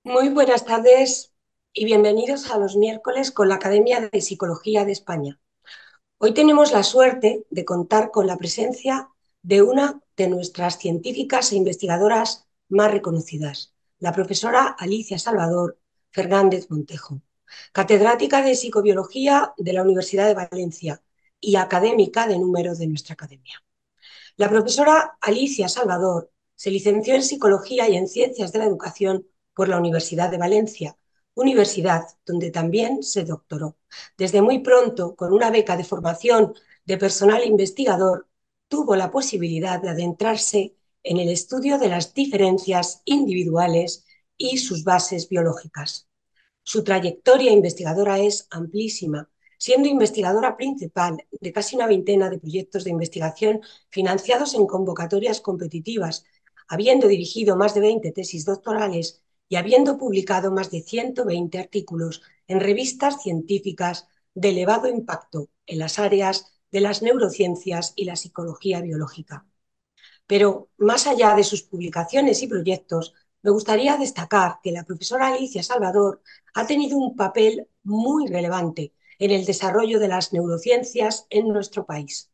Muy buenas tardes y bienvenidos a los miércoles con la Academia de Psicología de España. Hoy tenemos la suerte de contar con la presencia de una de nuestras científicas e investigadoras más reconocidas, la profesora Alicia Salvador Fernández Montejo, catedrática de Psicobiología de la Universidad de Valencia y académica de número de nuestra academia. La profesora Alicia Salvador se licenció en Psicología y en Ciencias de la Educación por la Universidad de Valencia, universidad donde también se doctoró. Desde muy pronto, con una beca de formación de personal investigador, tuvo la posibilidad de adentrarse en el estudio de las diferencias individuales y sus bases biológicas. Su trayectoria investigadora es amplísima, siendo investigadora principal de casi una veintena de proyectos de investigación financiados en convocatorias competitivas, habiendo dirigido más de 20 tesis doctorales y habiendo publicado más de 120 artículos en revistas científicas de elevado impacto en las áreas de las neurociencias y la psicología biológica. Pero más allá de sus publicaciones y proyectos, me gustaría destacar que la profesora Alicia Salvador ha tenido un papel muy relevante en el desarrollo de las neurociencias en nuestro país.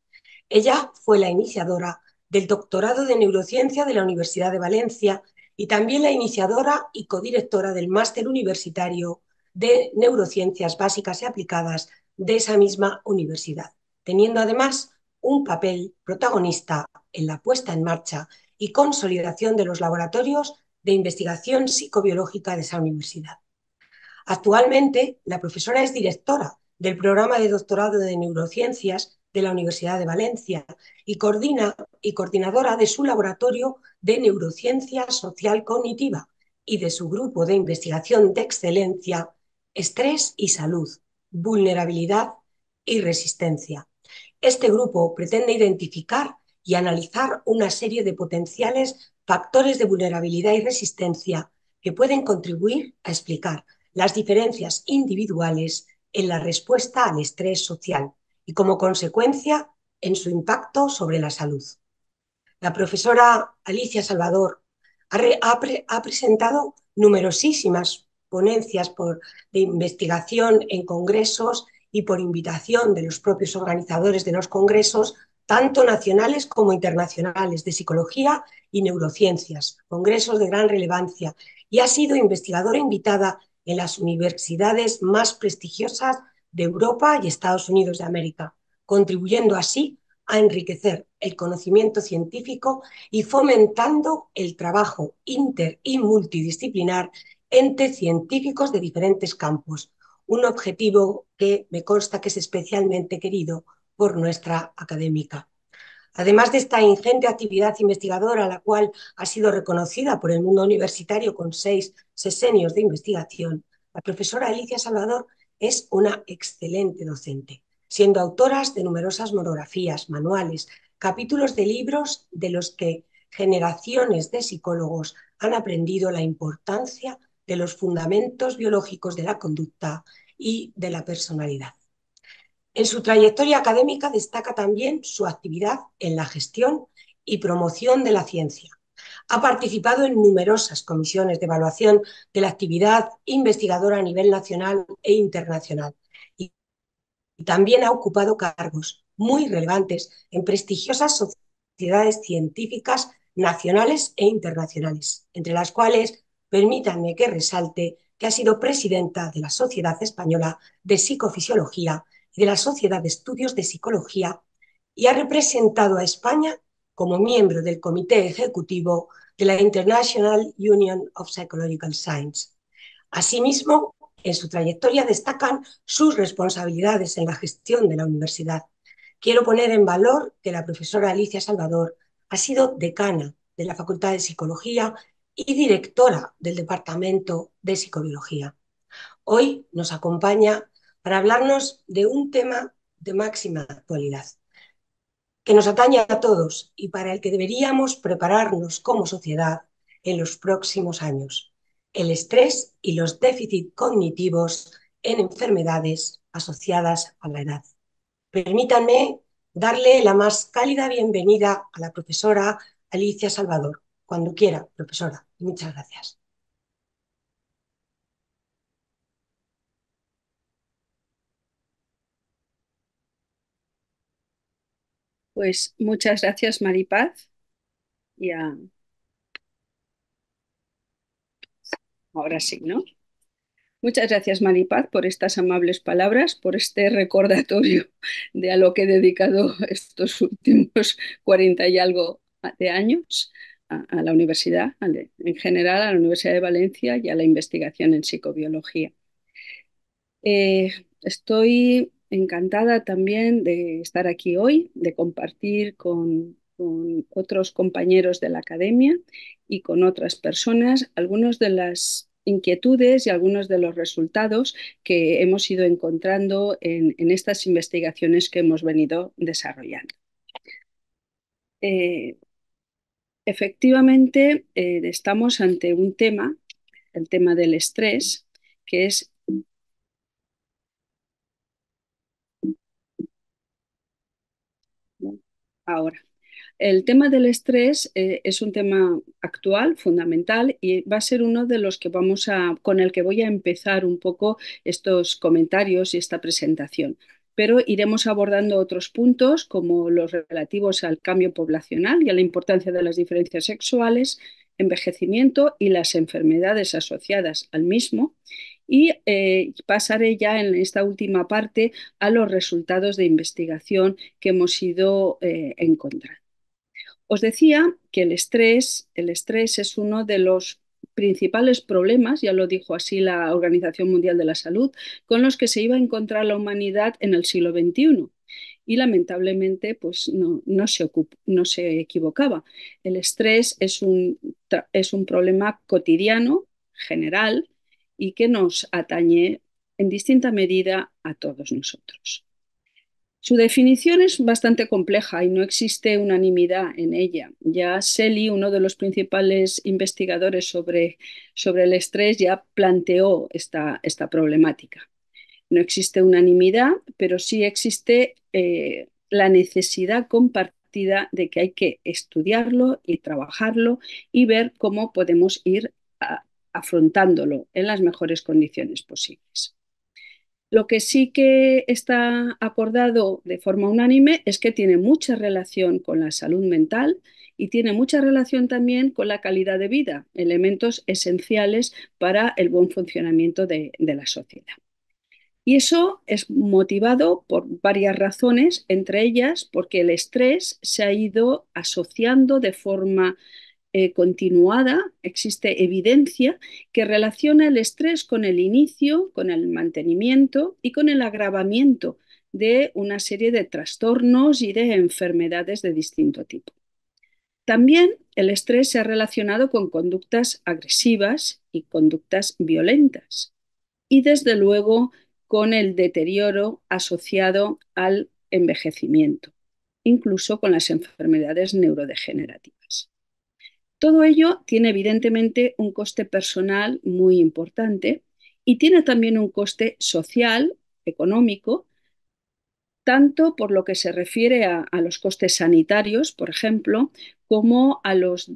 Ella fue la iniciadora del doctorado de neurociencia de la Universidad de Valencia y también la iniciadora y codirectora del máster universitario de neurociencias básicas y aplicadas de esa misma universidad, teniendo además un papel protagonista en la puesta en marcha y consolidación de los laboratorios de investigación psicobiológica de esa universidad. Actualmente, la profesora es directora del programa de doctorado de neurociencias de la Universidad de Valencia y coordinadora de su laboratorio de neurociencia social cognitiva y de su grupo de investigación de excelencia Estrés y Salud, Vulnerabilidad y Resistencia. Este grupo pretende identificar y analizar una serie de potenciales factores de vulnerabilidad y resistencia que pueden contribuir a explicar las diferencias individuales en la respuesta al estrés social y, como consecuencia, en su impacto sobre la salud. La profesora Alicia Salvador ha presentado numerosísimas ponencias de investigación en congresos y por invitación de los propios organizadores de los congresos, tanto nacionales como internacionales, de psicología y neurociencias, congresos de gran relevancia, y ha sido investigadora invitada en las universidades más prestigiosas de Europa y Estados Unidos de América, contribuyendo así a enriquecer el conocimiento científico y fomentando el trabajo inter y multidisciplinar entre científicos de diferentes campos, un objetivo que me consta que es especialmente querido por nuestra académica. Además de esta ingente actividad investigadora, la cual ha sido reconocida por el mundo universitario con 6 sesenios de investigación, la profesora Alicia Salvador es una excelente docente, siendo autora de numerosas monografías, manuales, capítulos de libros de los que generaciones de psicólogos han aprendido la importancia de los fundamentos biológicos de la conducta y de la personalidad. En su trayectoria académica destaca también su actividad en la gestión y promoción de la ciencia. Ha participado en numerosas comisiones de evaluación de la actividad investigadora a nivel nacional e internacional y también ha ocupado cargos muy relevantes en prestigiosas sociedades científicas nacionales e internacionales, entre las cuales permítanme que resalte que ha sido presidenta de la Sociedad Española de Psicofisiología y de la Sociedad de Estudios de Psicología y ha representado a España como miembro del Comité Ejecutivo de la International Union of Psychological Science. Asimismo, en su trayectoria destacan sus responsabilidades en la gestión de la universidad. Quiero poner en valor que la profesora Alicia Salvador ha sido decana de la Facultad de Psicología y directora del Departamento de Psicobiología. Hoy nos acompaña para hablarnos de un tema de máxima actualidad, que nos atañe a todos y para el que deberíamos prepararnos como sociedad en los próximos años: el estrés y los déficits cognitivos en enfermedades asociadas a la edad. Permítanme darle la más cálida bienvenida a la profesora Alicia Salvador. Cuando quiera, profesora. Muchas gracias. Pues muchas gracias, Maripaz. Ahora sí, ¿no? Muchas gracias, Maripaz, por estas amables palabras, por este recordatorio de a lo que he dedicado estos últimos 40 y algo de años a la universidad, en general a la Universidad de Valencia y a la investigación en psicobiología. Estoy encantada también de estar aquí hoy, de compartir con otros compañeros de la academia y con otras personas algunas de las inquietudes y algunos de los resultados que hemos ido encontrando en estas investigaciones que hemos venido desarrollando. Eh, Efectivamente, estamos ante un tema, el tema del estrés, que es ahora. El tema del estrés es un tema actual, fundamental, y va a ser uno de los que con el que voy a empezar un poco estos comentarios y esta presentación. Pero iremos abordando otros puntos como los relativos al cambio poblacional y a la importancia de las diferencias sexuales, envejecimiento y las enfermedades asociadas al mismo. Y pasaré ya en esta última parte a los resultados de investigación que hemos ido encontrando. Os decía que el estrés es uno de los principales problemas, ya lo dijo así la Organización Mundial de la Salud, con los que se iba a encontrar la humanidad en el siglo XXI. Y lamentablemente, pues no se equivocaba. El estrés es un problema cotidiano, general, y que nos atañe en distinta medida a todos nosotros. Su definición es bastante compleja y no existe unanimidad en ella. Ya Selye, uno de los principales investigadores sobre el estrés, ya planteó esta problemática. No existe unanimidad, pero sí existe la necesidad compartida de que hay que estudiarlo y trabajarlo y ver cómo podemos ir afrontándolo en las mejores condiciones posibles. Lo que sí que está acordado de forma unánime es que tiene mucha relación con la salud mental y tiene mucha relación también con la calidad de vida, elementos esenciales para el buen funcionamiento de la sociedad. Y eso es motivado por varias razones, entre ellas porque el estrés se ha ido asociando de forma continuada, existe evidencia que relaciona el estrés con el inicio, con el mantenimiento y con el agravamiento de una serie de trastornos y de enfermedades de distinto tipo. También el estrés se ha relacionado con conductas agresivas y conductas violentas y desde luego con el deterioro asociado al envejecimiento, incluso con las enfermedades neurodegenerativas. Todo ello tiene evidentemente un coste personal muy importante y tiene también un coste social, económico, tanto por lo que se refiere a los costes sanitarios, por ejemplo, como a los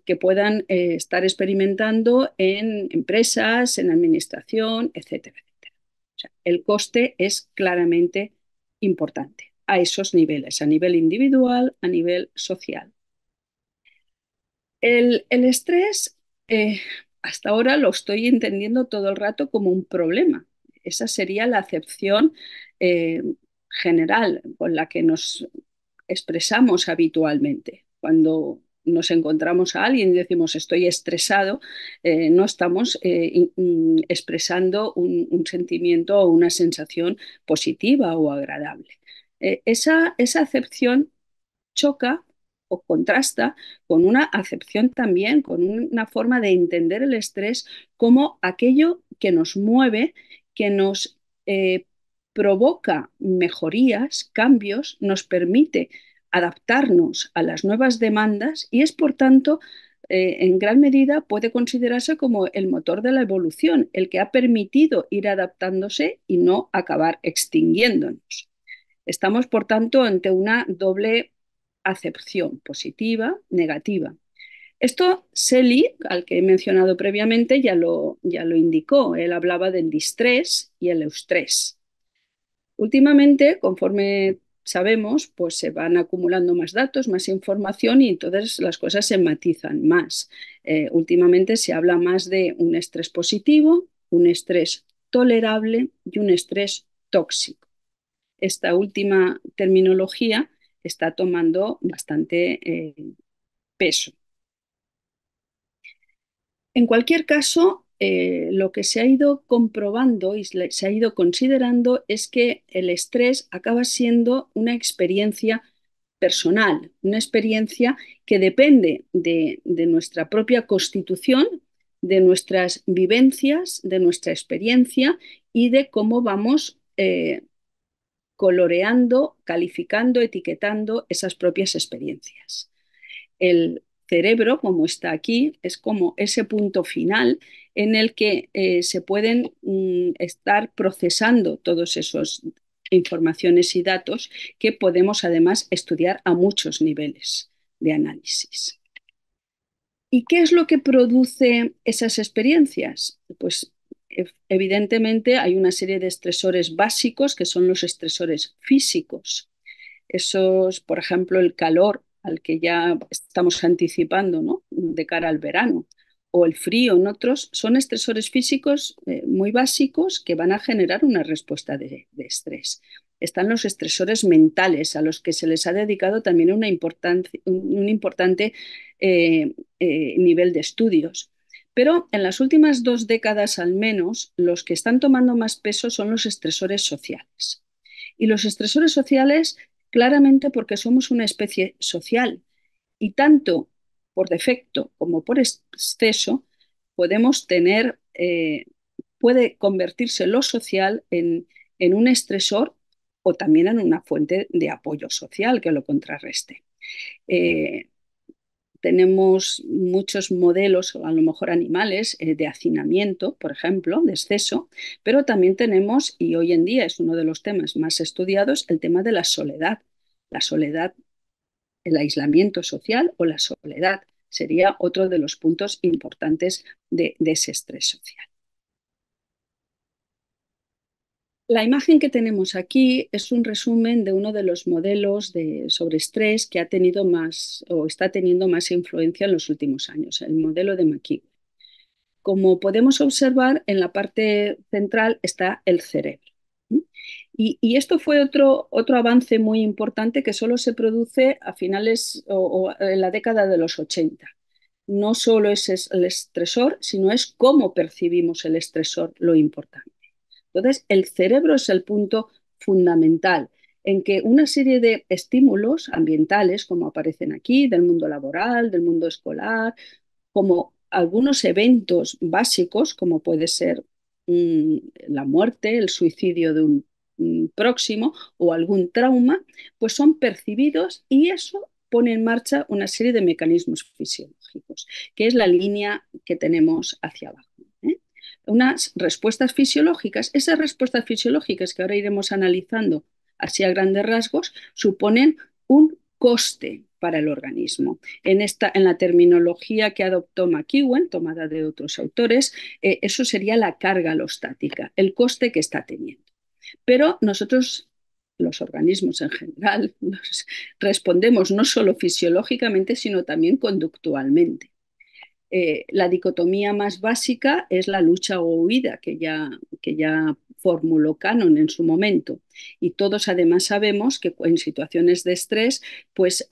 que puedan estar experimentando en empresas, en administración, etcétera, etcétera. O sea, el coste es claramente importante a esos niveles, a nivel individual, a nivel social. El estrés, hasta ahora lo estoy entendiendo todo el rato como un problema. Esa sería la acepción eh, general con la que nos expresamos habitualmente. Cuando nos encontramos a alguien y decimos estoy estresado, no estamos expresando un sentimiento o una sensación positiva o agradable. Esa acepción choca o contrasta con una acepción también, con una forma de entender el estrés como aquello que nos mueve, que nos provoca mejorías, cambios, nos permite adaptarnos a las nuevas demandas y es, por tanto, en gran medida puede considerarse como el motor de la evolución, el que ha permitido ir adaptándose y no acabar extinguiéndonos. Estamos, por tanto, ante una doble acepción positiva, negativa. Esto Selye, al que he mencionado previamente, ya lo indicó. Él hablaba del distrés y el eustrés. Últimamente, conforme sabemos, pues se van acumulando más datos, más información y entonces las cosas se matizan más. Últimamente se habla más de un estrés positivo, un estrés tolerable y un estrés tóxico. Esta última terminología está tomando bastante peso. En cualquier caso, lo que se ha ido comprobando y se ha ido considerando es que el estrés acaba siendo una experiencia personal, una experiencia que depende de nuestra propia constitución, de nuestras vivencias, de nuestra experiencia y de cómo vamos coloreando, calificando, etiquetando esas propias experiencias. El cerebro, como está aquí, es como ese punto final en el que se pueden estar procesando todos esos informaciones y datos que podemos además estudiar a muchos niveles de análisis. ¿Y qué es lo que produce esas experiencias? Pues evidentemente hay una serie de estresores básicos que son los estresores físicos. Esos, por ejemplo, el calor al que ya estamos anticipando, ¿no? De cara al verano, o el frío en otros, son estresores físicos muy básicos que van a generar una respuesta de estrés. Están los estresores mentales, a los que se les ha dedicado también un importante nivel de estudios. Pero en las últimas 2 décadas al menos, los que están tomando más peso son los estresores sociales. Y los estresores sociales, claramente porque somos una especie social y tanto por defecto como por exceso podemos tener, puede convertirse lo social en un estresor o también en una fuente de apoyo social que lo contrarreste. Eh, Tenemos muchos modelos, a lo mejor animales, de hacinamiento, por ejemplo, de exceso, pero también tenemos, y hoy en día es uno de los temas más estudiados, el tema de la soledad. La soledad, el aislamiento social o la soledad sería otro de los puntos importantes de ese estrés social. La imagen que tenemos aquí es un resumen de uno de los modelos sobre estrés que ha tenido más o está teniendo más influencia en los últimos años, el modelo de McKeown. Como podemos observar, en la parte central está el cerebro. Y esto fue otro avance muy importante que solo se produce a finales o en la década de los 80. No solo es el estresor, sino es cómo percibimos el estresor lo importante. Entonces, el cerebro es el punto fundamental en que una serie de estímulos ambientales, como aparecen aquí, del mundo laboral, del mundo escolar, como algunos eventos básicos, como puede ser la muerte, el suicidio de un próximo o algún trauma, pues son percibidos y eso pone en marcha una serie de mecanismos fisiológicos, que es la línea que tenemos hacia abajo. Unas respuestas fisiológicas, esas respuestas fisiológicas que ahora iremos analizando así a grandes rasgos, suponen un coste para el organismo. En la terminología que adoptó McEwen, tomada de otros autores, eso sería la carga alostática, el coste que está teniendo. Pero nosotros, los organismos en general, respondemos no solo fisiológicamente, sino también conductualmente. La dicotomía más básica es la lucha o huida, que ya formuló Cannon en su momento. Y todos además sabemos que en situaciones de estrés, pues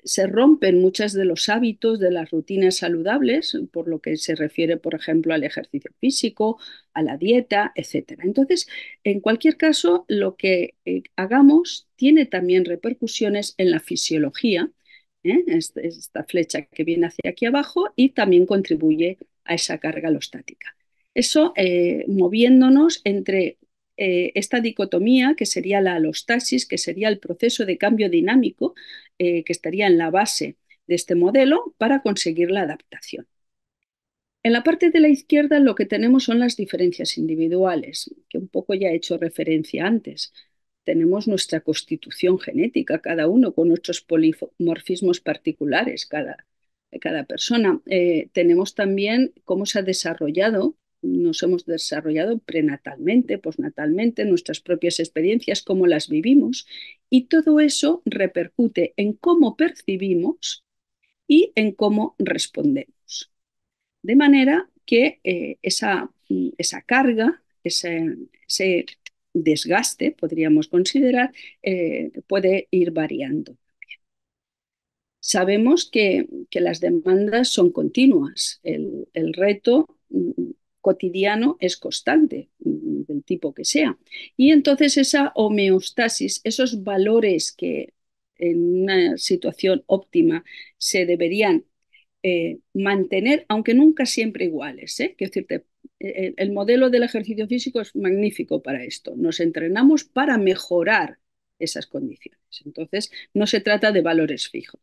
se rompen muchos de los hábitos de las rutinas saludables, por lo que se refiere, por ejemplo, al ejercicio físico, a la dieta, etcétera. Entonces, en cualquier caso, lo que hagamos tiene también repercusiones en la fisiología, esta flecha que viene hacia aquí abajo y también contribuye a esa carga alostática. Eso moviéndonos entre esta dicotomía, que sería la alostasis, que sería el proceso de cambio dinámico que estaría en la base de este modelo para conseguir la adaptación. En la parte de la izquierda lo que tenemos son las diferencias individuales, que un poco ya he hecho referencia antes. Tenemos nuestra constitución genética, cada uno con nuestros polimorfismos particulares, cada persona. Tenemos también cómo se ha desarrollado nos hemos desarrollado prenatalmente, postnatalmente, nuestras propias experiencias, cómo las vivimos, y todo eso repercute en cómo percibimos y en cómo respondemos. De manera que esa carga, ese desgaste, podríamos considerar, puede ir variando. Sabemos que las demandas son continuas. El reto cotidiano es constante, del tipo que sea. Y entonces esa homeostasis, esos valores que en una situación óptima se deberían mantener, aunque nunca siempre iguales. Quiero decirte, el modelo del ejercicio físico es magnífico para esto. Nos entrenamos para mejorar esas condiciones. Entonces, no se trata de valores fijos.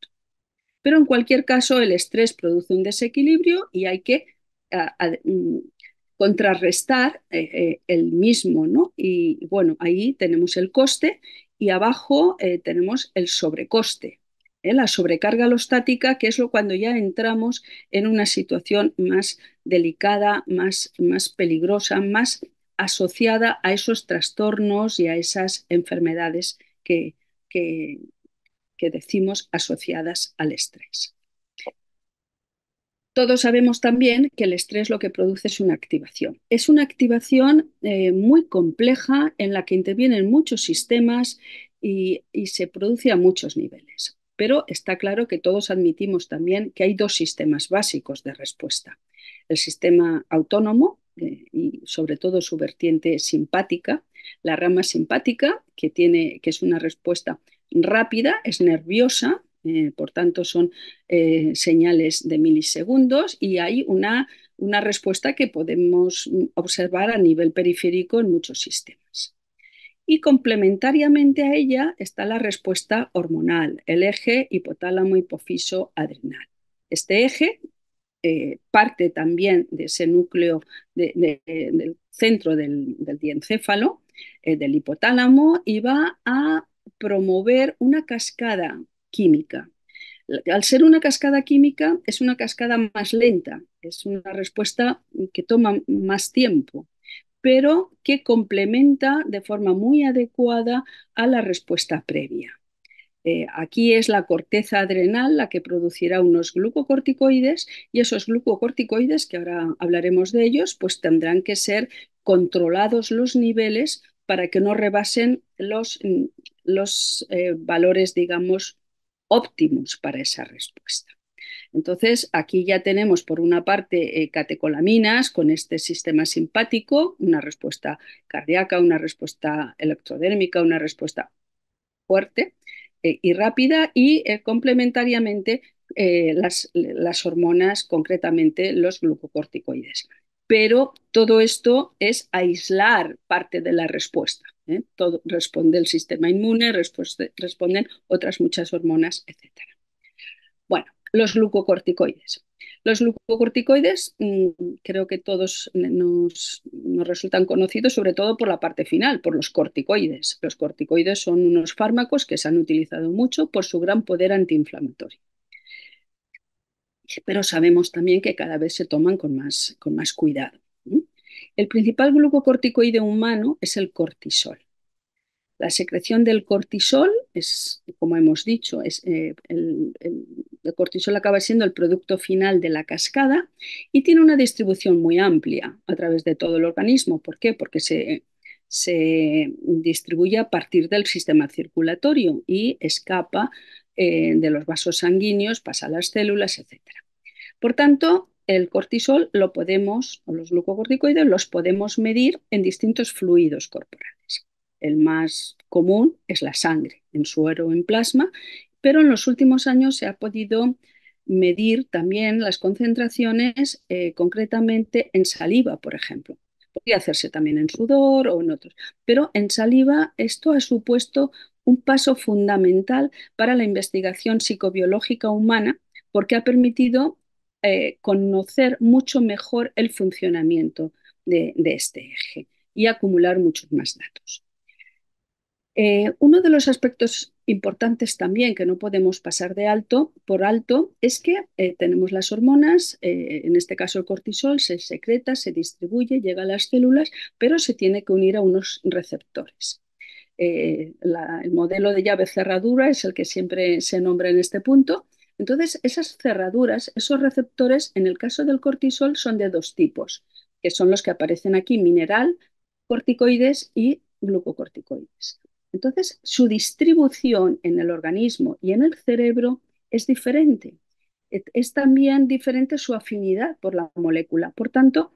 Pero en cualquier caso, el estrés produce un desequilibrio y hay que contrarrestar el mismo, ¿no? Y bueno, ahí tenemos el coste y abajo tenemos el sobrecoste. La sobrecarga alostática, que es cuando ya entramos en una situación más delicada, más peligrosa, más asociada a esos trastornos y a esas enfermedades que, que decimos asociadas al estrés. Todos sabemos también que el estrés lo que produce es una activación. Es una activación muy compleja en la que intervienen muchos sistemas y se produce a muchos niveles. Pero está claro que todos admitimos también que hay dos sistemas básicos de respuesta. El sistema autónomo y sobre todo su vertiente simpática, la rama simpática, que es una respuesta rápida, es nerviosa, por tanto son señales de milisegundos y hay una respuesta que podemos observar a nivel periférico en muchos sistemas. Y complementariamente a ella está la respuesta hormonal, el eje hipotálamo-hipofiso-adrenal. Este eje parte también de ese núcleo del centro del diencéfalo, del hipotálamo, y va a promover una cascada química. Al ser una cascada química, es una cascada más lenta, es una respuesta que toma más tiempo, pero que complementa de forma muy adecuada a la respuesta previa. Aquí es la corteza adrenal la que producirá unos glucocorticoides y esos glucocorticoides, que ahora hablaremos de ellos, pues tendrán que ser controlados los niveles para que no rebasen los valores, digamos, óptimos para esa respuesta. Entonces, aquí ya tenemos por una parte catecolaminas con este sistema simpático, una respuesta cardíaca, una respuesta electrodérmica, una respuesta fuerte y rápida y complementariamente las hormonas, concretamente los glucocorticoides. Pero todo esto es aislar parte de la respuesta. Todo responde el sistema inmune, responden otras muchas hormonas, etcétera. Bueno, los glucocorticoides. Los glucocorticoides creo que todos nos resultan conocidos, sobre todo por la parte final, por los corticoides. Los corticoides son unos fármacos que se han utilizado mucho por su gran poder antiinflamatorio. Pero sabemos también que cada vez se toman con más cuidado. El principal glucocorticoide humano es el cortisol. La secreción del cortisol es, como hemos dicho, el cortisol acaba siendo el producto final de la cascada y tiene una distribución muy amplia a través de todo el organismo. ¿Por qué? Porque se distribuye a partir del sistema circulatorio y escapa de los vasos sanguíneos, pasa a las células, etc. Por tanto, el cortisol o los glucocorticoides los podemos medir en distintos fluidos corporales. El más común es la sangre, en suero o en plasma, pero en los últimos años se ha podido medir también las concentraciones concretamente en saliva, por ejemplo. Podría hacerse también en sudor o en otros, pero en saliva esto ha supuesto un paso fundamental para la investigación psicobiológica humana porque ha permitido conocer mucho mejor el funcionamiento de este eje y acumular muchos más datos. Uno de los aspectos importantes también que no podemos pasar por alto es que tenemos las hormonas, en este caso el cortisol, se secreta, se distribuye, llega a las células, pero se tiene que unir a unos receptores. El modelo de llave cerradura es el que siempre se nombra en este punto. Entonces, esas cerraduras, esos receptores, en el caso del cortisol, son de dos tipos, que son los que aparecen aquí, mineral, corticoides y glucocorticoides. Entonces, su distribución en el organismo y en el cerebro es diferente. Es también diferente su afinidad por la molécula. Por tanto,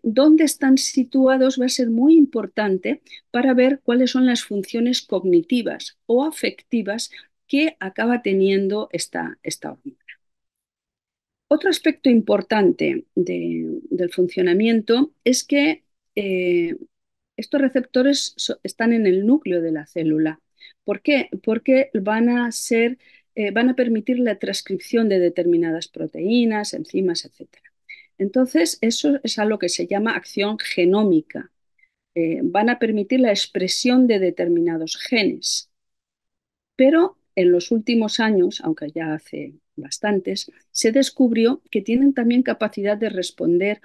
dónde están situados va a ser muy importante para ver cuáles son las funciones cognitivas o afectivas que acaba teniendo esta hormona. Otro aspecto importante del funcionamiento es que estos receptores están en el núcleo de la célula. ¿Por qué? Porque van a permitir la transcripción de determinadas proteínas, enzimas, etcétera. Entonces, eso es a lo que se llama acción genómica. Van a permitir la expresión de determinados genes. Pero en los últimos años, aunque ya hace bastantes, se descubrió que tienen también capacidad de responder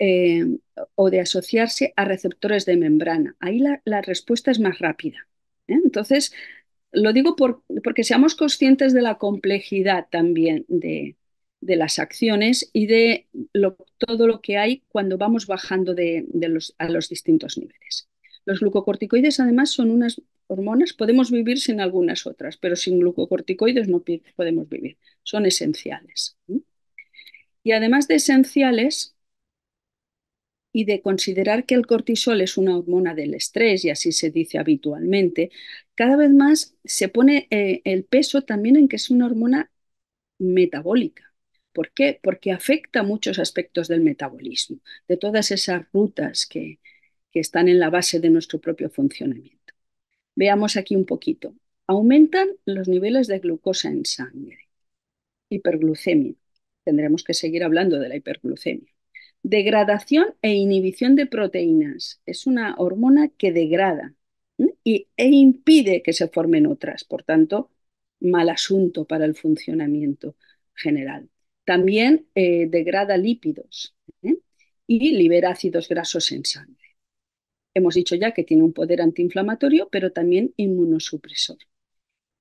eh, o de asociarse a receptores de membrana. Ahí la respuesta es más rápida. Entonces, lo digo porque seamos conscientes de la complejidad también de las acciones y de todo lo que hay cuando vamos bajando a los distintos niveles. Los glucocorticoides además son unas hormonas, podemos vivir sin algunas otras, pero sin glucocorticoides no podemos vivir, son esenciales. Y además de esenciales, y de considerar que el cortisol es una hormona del estrés, y así se dice habitualmente, cada vez más se pone el peso también en que es una hormona metabólica. ¿Por qué? Porque afecta muchos aspectos del metabolismo, de todas esas rutas que están en la base de nuestro propio funcionamiento. Veamos aquí un poquito. Aumentan los niveles de glucosa en sangre, hiperglucemia. Tendremos que seguir hablando de la hiperglucemia. Degradación e inhibición de proteínas. Es una hormona que degrada e impide que se formen otras. Por tanto, mal asunto para el funcionamiento general. También degrada lípidos y libera ácidos grasos en sangre. Hemos dicho ya que tiene un poder antiinflamatorio, pero también inmunosupresor.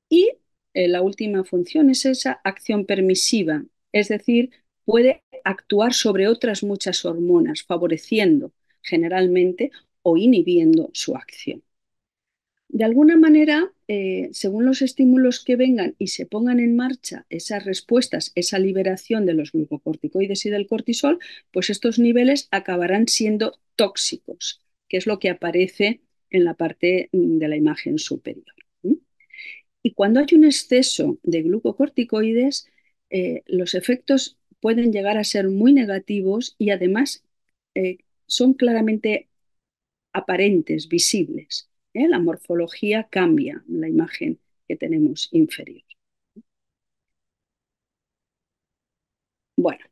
Y la última función es esa acción permisiva, es decir, puede actuar sobre otras muchas hormonas, favoreciendo generalmente o inhibiendo su acción. De alguna manera, según los estímulos que vengan y se pongan en marcha esas respuestas, esa liberación de los glucocorticoides y del cortisol, pues estos niveles acabarán siendo tóxicos, que es lo que aparece en la parte de la imagen superior. Y cuando hay un exceso de glucocorticoides, los efectos pueden llegar a ser muy negativos y además son claramente aparentes, visibles. La morfología cambia en la imagen que tenemos inferior. Bueno,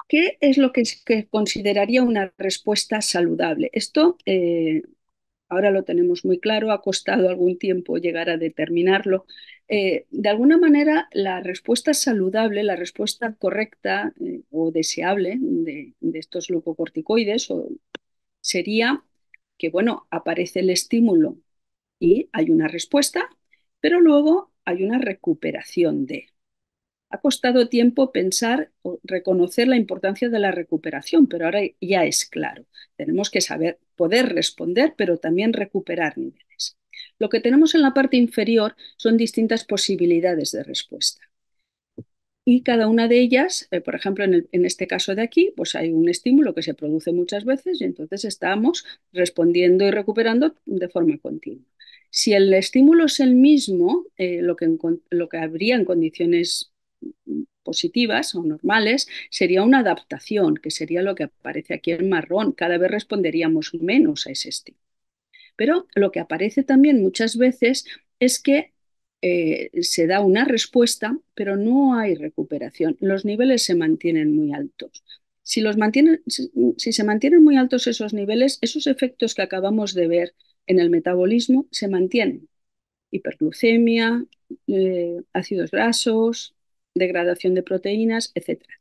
¿qué es lo que consideraría una respuesta saludable? Esto ahora lo tenemos muy claro, ha costado algún tiempo llegar a determinarlo. De alguna manera, la respuesta saludable, la respuesta correcta o deseable de estos glucocorticoides sería que, bueno, aparece el estímulo y hay una respuesta, pero luego hay una recuperación de. Ha costado tiempo pensar o reconocer la importancia de la recuperación, pero ahora ya es claro. Tenemos que saber poder responder, pero también recuperar niveles. Lo que tenemos en la parte inferior son distintas posibilidades de respuesta. Y cada una de ellas, por ejemplo, en este caso de aquí, pues hay un estímulo que se produce muchas veces y entonces estamos respondiendo y recuperando de forma continua. Si el estímulo es el mismo, lo que habría en condiciones positivas o normales sería una adaptación, que sería lo que aparece aquí en marrón. Cada vez responderíamos menos a ese estímulo. Pero lo que aparece también muchas veces es que se da una respuesta, pero no hay recuperación. Los niveles se mantienen muy altos. Si se mantienen muy altos esos niveles, esos efectos que acabamos de ver en el metabolismo se mantienen. hiperglucemia, ácidos grasos, degradación de proteínas, etcétera.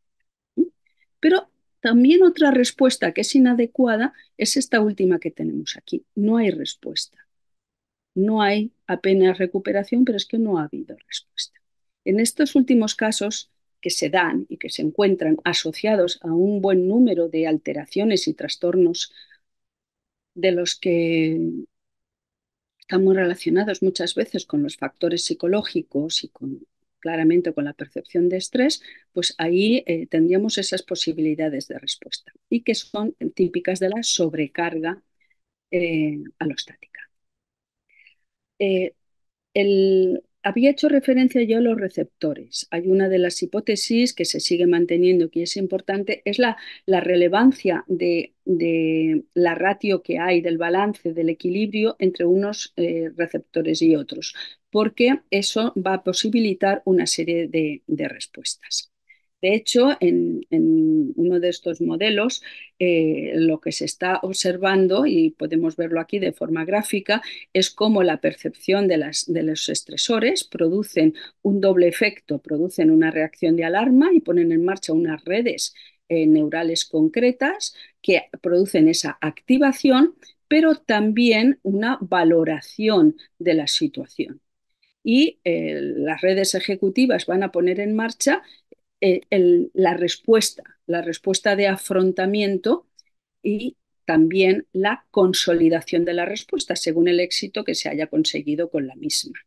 Pero también otra respuesta que es inadecuada es esta última que tenemos aquí. No hay respuesta. No hay apenas recuperación, pero es que no ha habido respuesta. En estos últimos casos que se dan y que se encuentran asociados a un buen número de alteraciones y trastornos de los que están muy relacionados muchas veces con los factores psicológicos y claramente con la percepción de estrés, pues ahí tendríamos esas posibilidades de respuesta y que son típicas de la sobrecarga alostática. Eh, había hecho referencia yo a los receptores. Hay una de las hipótesis que se sigue manteniendo, que es importante, es la relevancia de la ratio que hay, del balance, del equilibrio entre unos receptores y otros, porque eso va a posibilitar una serie de respuestas. De hecho, en uno de estos modelos, lo que se está observando, y podemos verlo aquí de forma gráfica, es cómo la percepción de los estresores producen un doble efecto, producen una reacción de alarma y ponen en marcha unas redes neurales concretas que producen esa activación, pero también una valoración de la situación. Y las redes ejecutivas van a poner en marcha la respuesta de afrontamiento y también la consolidación de la respuesta según el éxito que se haya conseguido con la misma.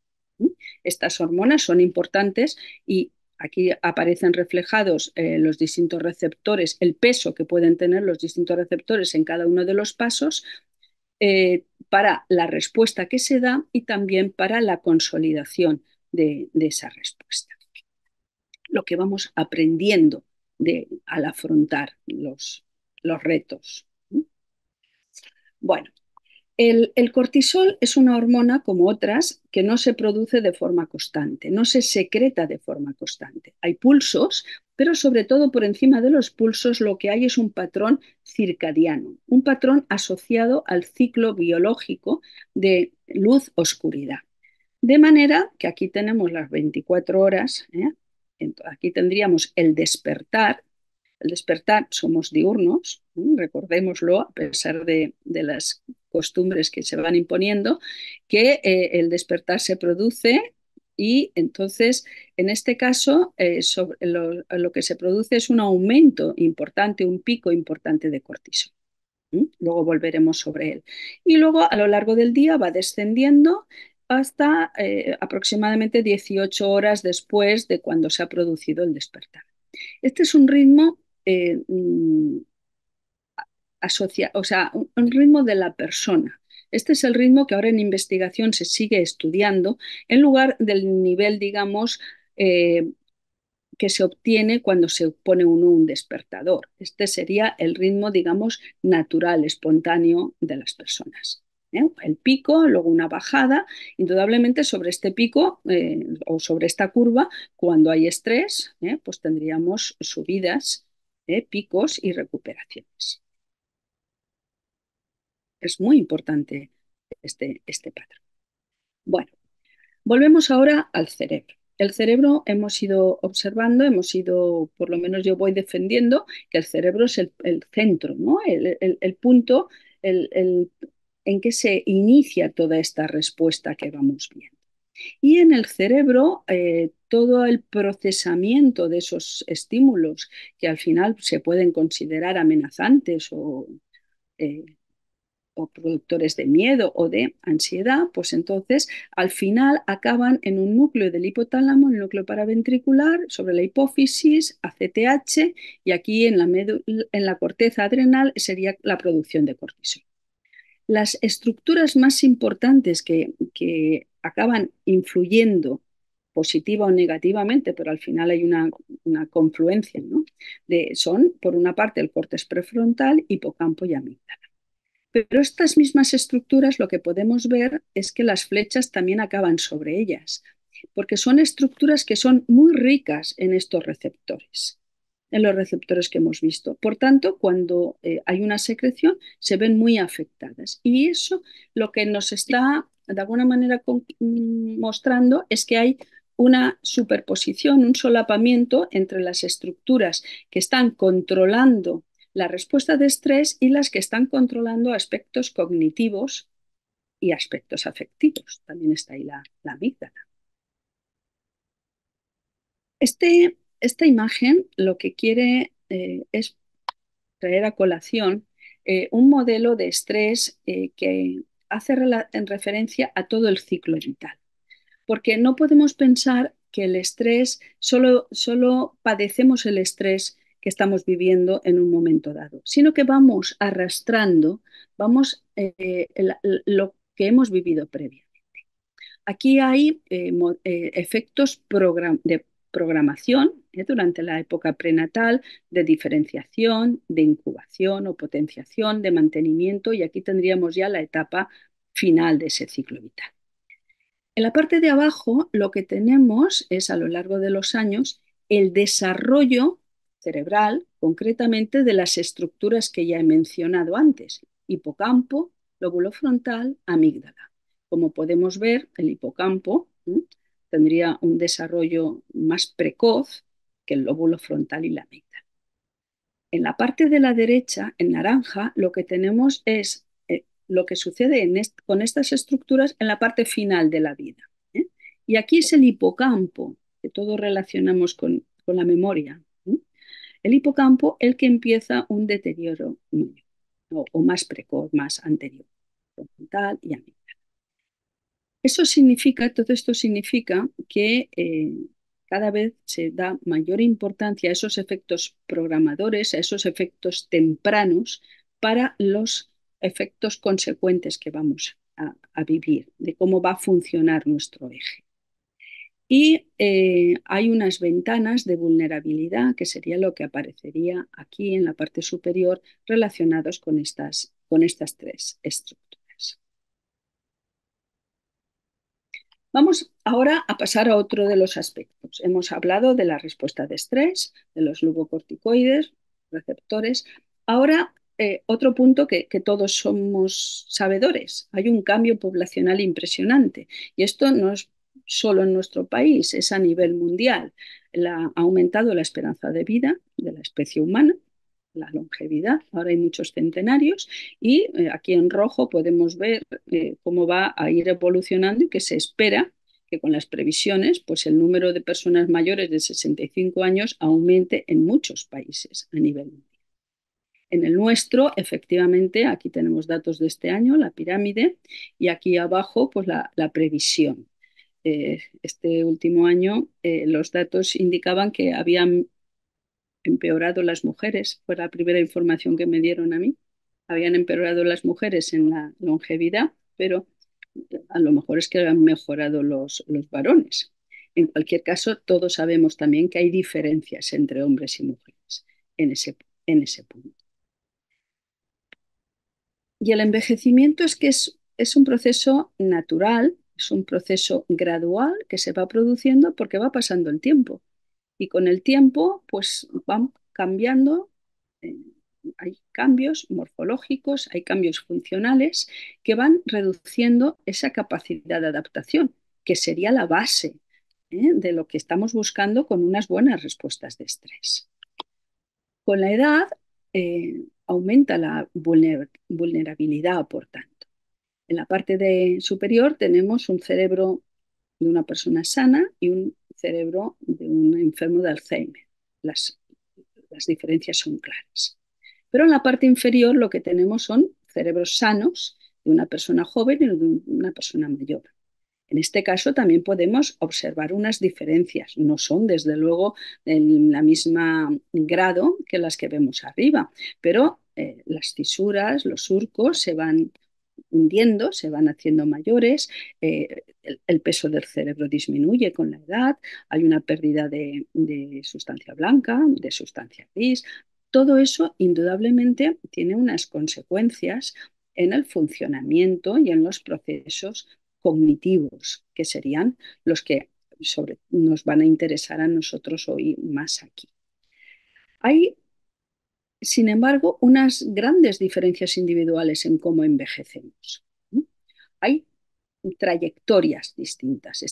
Estas hormonas son importantes y aquí aparecen reflejados los distintos receptores, el peso que pueden tener los distintos receptores en cada uno de los pasos para la respuesta que se da y también para la consolidación de esa respuesta. Lo que vamos aprendiendo al afrontar los retos. Bueno, el cortisol es una hormona como otras que no se produce de forma constante, no se secreta de forma constante. Hay pulsos, pero sobre todo por encima de los pulsos lo que hay es un patrón circadiano, un patrón asociado al ciclo biológico de luz-oscuridad. De manera que aquí tenemos las 24 horas, aquí tendríamos el despertar. El despertar somos diurnos, recordémoslo, a pesar de las costumbres que se van imponiendo, que el despertar se produce y entonces, en este caso, lo que se produce es un aumento importante, un pico importante de cortisol. Luego volveremos sobre él. Y luego a lo largo del día va descendiendo hasta aproximadamente 18 horas después de cuando se ha producido el despertar. Este es un ritmo o sea, un ritmo de la persona. Este es el ritmo que ahora en investigación se sigue estudiando en lugar del nivel, digamos, que se obtiene cuando se pone uno un despertador. Este sería el ritmo, digamos, natural, espontáneo de las personas. El pico, luego una bajada, indudablemente sobre este pico o sobre esta curva, cuando hay estrés, pues tendríamos subidas, picos y recuperaciones. Es muy importante este patrón. Bueno, volvemos ahora al cerebro. El cerebro hemos ido observando, por lo menos yo voy defendiendo que el cerebro es el centro, ¿no? El punto en que se inicia toda esta respuesta que vamos viendo. Y en el cerebro, todo el procesamiento de esos estímulos que al final se pueden considerar amenazantes eh, o productores de miedo o de ansiedad, pues entonces al final acaban en un núcleo del hipotálamo, en el núcleo paraventricular, sobre la hipófisis, ACTH, y aquí en la corteza adrenal sería la producción de cortisol. Las estructuras más importantes que acaban influyendo positiva o negativamente, pero al final hay una confluencia, ¿no? Son, por una parte, el córtex prefrontal, hipocampo y amígdala. Pero estas mismas estructuras lo que podemos ver es que las flechas también acaban sobre ellas, porque son estructuras que son muy ricas en estos receptores. en los receptores que hemos visto. Por tanto, cuando hay una secreción, se ven muy afectadas. Y eso lo que nos está, de alguna manera, mostrando es que hay una superposición, un solapamiento entre las estructuras que están controlando la respuesta de estrés y las que están controlando aspectos cognitivos y aspectos afectivos. También está ahí la amígdala. Esta imagen lo que quiere es traer a colación un modelo de estrés que hace en referencia a todo el ciclo vital. Porque no podemos pensar que el estrés, solo padecemos el estrés que estamos viviendo en un momento dado, sino que vamos arrastrando, lo que hemos vivido previamente. Aquí hay efectos de programación durante la época prenatal, de diferenciación, de incubación o potenciación, de mantenimiento, y aquí tendríamos ya la etapa final de ese ciclo vital. En la parte de abajo lo que tenemos es a lo largo de los años el desarrollo cerebral, concretamente de las estructuras que ya he mencionado antes, hipocampo, lóbulo frontal, amígdala. Como podemos ver, el hipocampo tendría un desarrollo más precoz que el lóbulo frontal y la amígdala. En la parte de la derecha, en naranja, lo que tenemos es lo que sucede con estas estructuras en la parte final de la vida. ¿eh? Y aquí es el hipocampo, que todos relacionamos con la memoria. El hipocampo, el que empieza un deterioro mayor, o más precoz, más anterior, frontal y amígdala. Todo esto significa que cada vez se da mayor importancia a esos efectos programadores, a esos efectos tempranos para los efectos consecuentes que vamos a vivir, de cómo va a funcionar nuestro eje. Y hay unas ventanas de vulnerabilidad, que sería lo que aparecería aquí en la parte superior, relacionados con estas tres estructuras. Vamos ahora a pasar a otro de los aspectos. Hemos hablado de la respuesta de estrés, de los glucocorticoides, receptores. Ahora, otro punto que todos somos sabedores. Hay un cambio poblacional impresionante y esto no es solo en nuestro país, es a nivel mundial. Ha aumentado la esperanza de vida de la especie humana, la longevidad. Ahora hay muchos centenarios y aquí en rojo podemos ver cómo va a ir evolucionando y que se espera que con las previsiones, pues el número de personas mayores de 65 años aumente en muchos países a nivel mundial. En el nuestro, efectivamente, aquí tenemos datos de este año, la pirámide, y aquí abajo, pues la previsión. Este último año, los datos indicaban que habían empeorado las mujeres, fue la primera información que me dieron a mí. Habían empeorado las mujeres en la longevidad, pero a lo mejor es que han mejorado los varones. En cualquier caso, todos sabemos también que hay diferencias entre hombres y mujeres en ese punto. Y el envejecimiento es un proceso natural, es un proceso gradual que se va produciendo porque va pasando el tiempo. Y con el tiempo, pues van cambiando, eh, hay cambios morfológicos, hay cambios funcionales que van reduciendo esa capacidad de adaptación, que sería la base de lo que estamos buscando con unas buenas respuestas de estrés. Con la edad aumenta la vulnerabilidad, por tanto. En la parte superior tenemos un cerebro de una persona sana y un cerebro de un enfermo de Alzheimer. Las diferencias son claras. Pero en la parte inferior lo que tenemos son cerebros sanos de una persona joven y de una persona mayor. En este caso también podemos observar unas diferencias. No son, desde luego, en la misma grado que las que vemos arriba, pero las fisuras, los surcos se van hundiendo, se van haciendo mayores, el peso del cerebro disminuye con la edad, hay una pérdida de sustancia blanca, de sustancia gris. Todo eso indudablemente tiene unas consecuencias en el funcionamiento y en los procesos cognitivos, que serían los que nos van a interesar a nosotros hoy más aquí. Hay, sin embargo, unas grandes diferencias individuales en cómo envejecemos. Hay trayectorias distintas.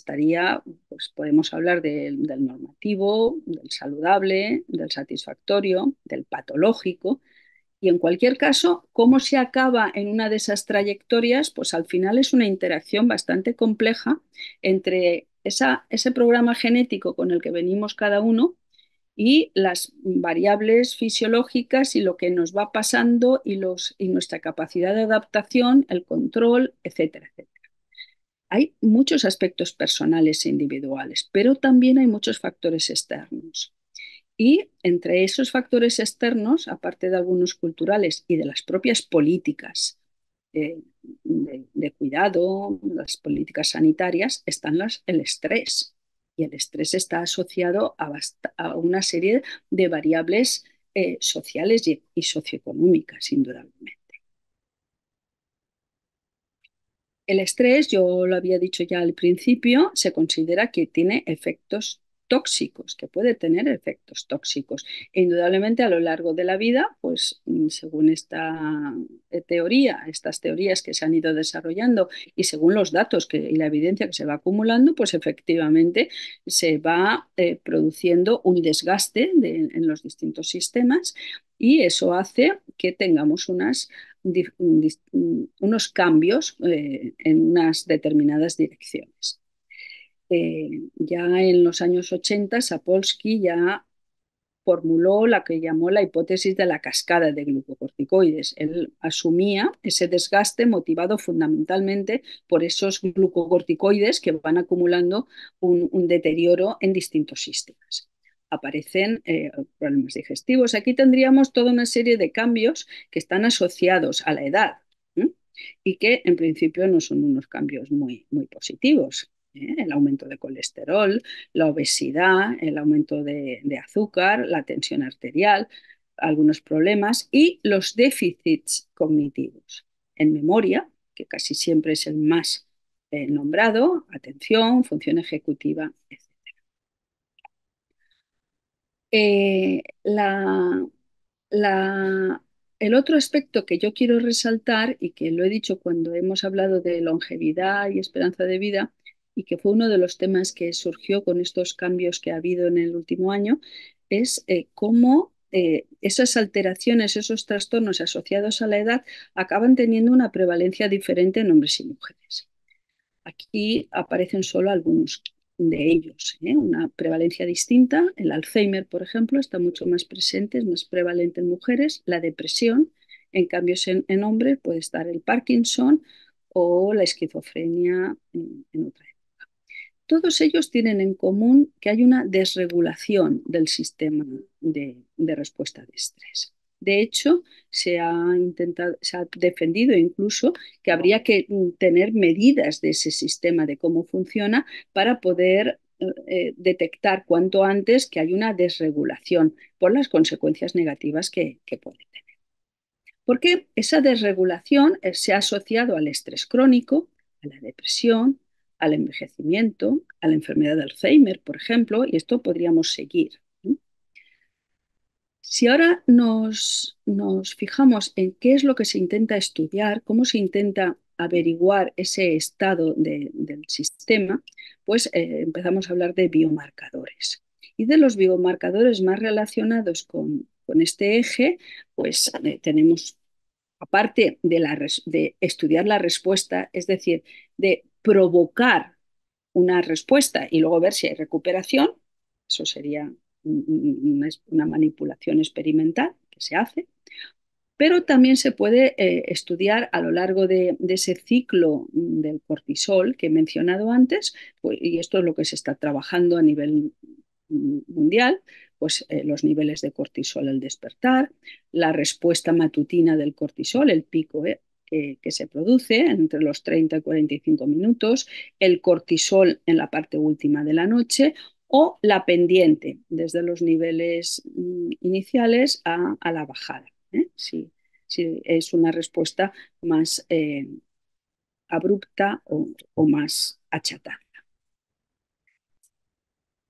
Pues podemos hablar del normativo, del saludable, del satisfactorio, del patológico. Y en cualquier caso, cómo se acaba en una de esas trayectorias, pues al final es una interacción bastante compleja entre ese programa genético con el que venimos cada uno y las variables fisiológicas y lo que nos va pasando y nuestra capacidad de adaptación, el control, etcétera, etcétera. Hay muchos aspectos personales e individuales, pero también hay muchos factores externos. Y entre esos factores externos, aparte de algunos culturales y de las propias políticas de cuidado, las políticas sanitarias, están el estrés. Y el estrés está asociado a una serie de variables sociales y socioeconómicas, indudablemente. El estrés, yo lo había dicho ya al principio, se considera que tiene efectos tóxicos, que puede tener efectos tóxicos. E indudablemente a lo largo de la vida, pues según esta teoría, estas teorías que se han ido desarrollando y según los datos y la evidencia que se va acumulando, pues efectivamente se va produciendo un desgaste en los distintos sistemas y eso hace que tengamos unos cambios en unas determinadas direcciones. Ya en los años 80, Sapolsky ya formuló la que llamó la hipótesis de la cascada de glucocorticoides. Él asumía ese desgaste motivado fundamentalmente por esos glucocorticoides que van acumulando un deterioro en distintos sistemas. Aparecen problemas digestivos. Aquí tendríamos toda una serie de cambios que están asociados a la edad, ¿eh? Y que en principio no son unos cambios muy, muy positivos. El aumento de colesterol, la obesidad, el aumento de azúcar, la tensión arterial, algunos problemas y los déficits cognitivos en memoria, que casi siempre es el más nombrado, atención, función ejecutiva, etc. Eh, la, la, el otro aspecto que yo quiero resaltar y que lo he dicho cuando hemos hablado de longevidad y esperanza de vida y que fue uno de los temas que surgió con estos cambios que ha habido en el último año, es cómo esas alteraciones, esos trastornos asociados a la edad acaban teniendo una prevalencia diferente en hombres y mujeres. Aquí aparecen solo algunos de ellos, ¿eh? Una prevalencia distinta. El Alzheimer, por ejemplo, está mucho más presente, es más prevalente en mujeres. La depresión, en cambio, en hombres puede estar el Parkinson o la esquizofrenia en otra época. Todos ellos tienen en común que hay una desregulación del sistema de respuesta de estrés. De hecho, se ha defendido incluso que habría que tener medidas de ese sistema, de cómo funciona, para poder detectar cuanto antes que hay una desregulación por las consecuencias negativas que puede tener. Porque esa desregulación se ha asociado al estrés crónico, a la depresión, al envejecimiento, a la enfermedad de Alzheimer, por ejemplo, y esto podríamos seguir. Si ahora nos fijamos en qué es lo que se intenta estudiar, cómo se intenta averiguar ese estado del sistema, pues empezamos a hablar de biomarcadores. Y de los biomarcadores más relacionados con este eje, pues tenemos, aparte de estudiar la respuesta, es decir, de provocar una respuesta y luego ver si hay recuperación, eso sería una manipulación experimental que se hace, pero también se puede estudiar a lo largo de ese ciclo del cortisol que he mencionado antes, pues, y esto es lo que se está trabajando a nivel mundial, pues los niveles de cortisol al despertar, la respuesta matutina del cortisol, el pico que se produce entre los 30 y 45 minutos, el cortisol en la parte última de la noche o la pendiente desde los niveles iniciales a la bajada. Si es una respuesta más abrupta o más achatada.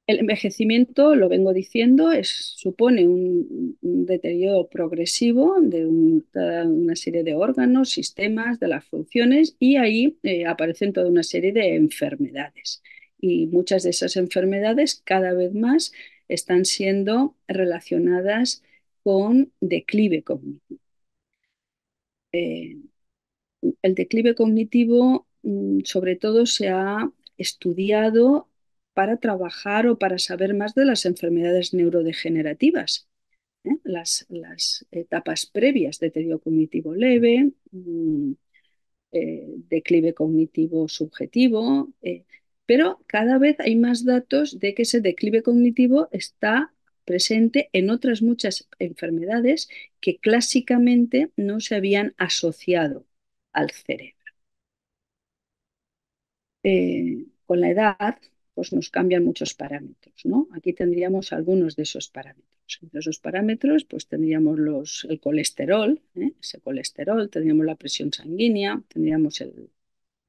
El envejecimiento, lo vengo diciendo, supone un deterioro progresivo de toda una serie de órganos, sistemas, de las funciones y ahí aparecen toda una serie de enfermedades. Y muchas de esas enfermedades cada vez más están siendo relacionadas con declive cognitivo. Eh, el declive cognitivo, sobre todo, se ha estudiado para trabajar o para saber más de las enfermedades neurodegenerativas, ¿eh? Las etapas previas, deterioro cognitivo leve, declive cognitivo subjetivo, pero cada vez hay más datos de que ese declive cognitivo está presente en otras muchas enfermedades que clásicamente no se habían asociado al cerebro. Con la edad, pues nos cambian muchos parámetros, ¿no? Aquí tendríamos algunos de esos parámetros. Entre esos parámetros, pues tendríamos el colesterol, ese colesterol, tendríamos la presión sanguínea, tendríamos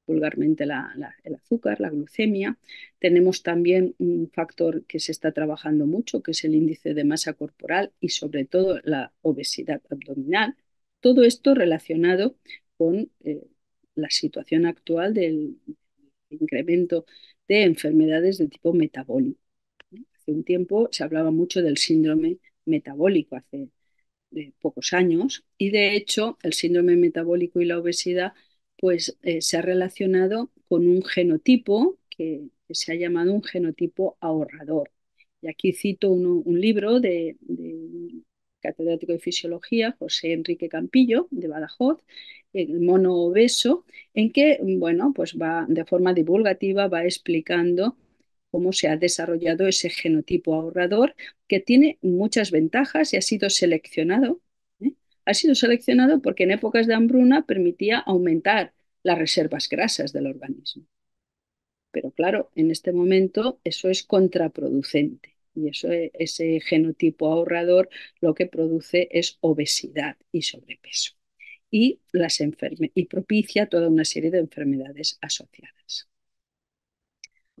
vulgarmente el azúcar, la glucemia. Tenemos también un factor que se está trabajando mucho, que es el índice de masa corporal y sobre todo la obesidad abdominal. Todo esto relacionado con la situación actual del incremento de enfermedades de tipo metabólico. Hace un tiempo se hablaba mucho del síndrome metabólico, hace pocos años, y de hecho el síndrome metabólico y la obesidad pues se ha relacionado con un genotipo que se ha llamado un genotipo ahorrador. Y aquí cito un libro de un catedrático de fisiología, José Enrique Campillo, de Badajoz, El mono obeso, en que, bueno, pues va de forma divulgativa, va explicando cómo se ha desarrollado ese genotipo ahorrador que tiene muchas ventajas y ha sido seleccionado. ¿eh? Ha sido seleccionado porque en épocas de hambruna permitía aumentar las reservas grasas del organismo. Pero claro, en este momento eso es contraproducente y ese genotipo ahorrador lo que produce es obesidad y sobrepeso y propicia toda una serie de enfermedades asociadas.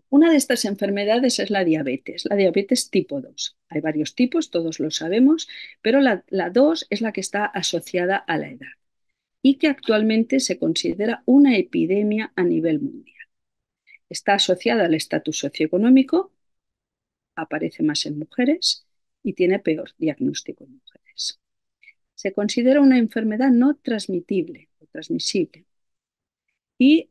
Una de estas enfermedades es la diabetes tipo 2. Hay varios tipos, todos lo sabemos, pero la 2 es la que está asociada a la edad y que actualmente se considera una epidemia a nivel mundial. Está asociada al estatus socioeconómico, aparece más en mujeres y tiene peor diagnóstico en mujeres. Se considera una enfermedad no transmitible o transmisible y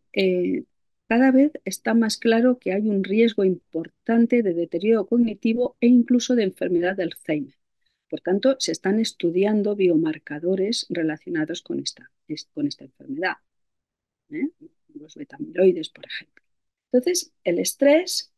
cada vez está más claro que hay un riesgo importante de deterioro cognitivo e incluso de enfermedad de Alzheimer. Por tanto, se están estudiando biomarcadores relacionados con esta enfermedad, ¿eh? Los betamiloides, por ejemplo. Entonces, el estrés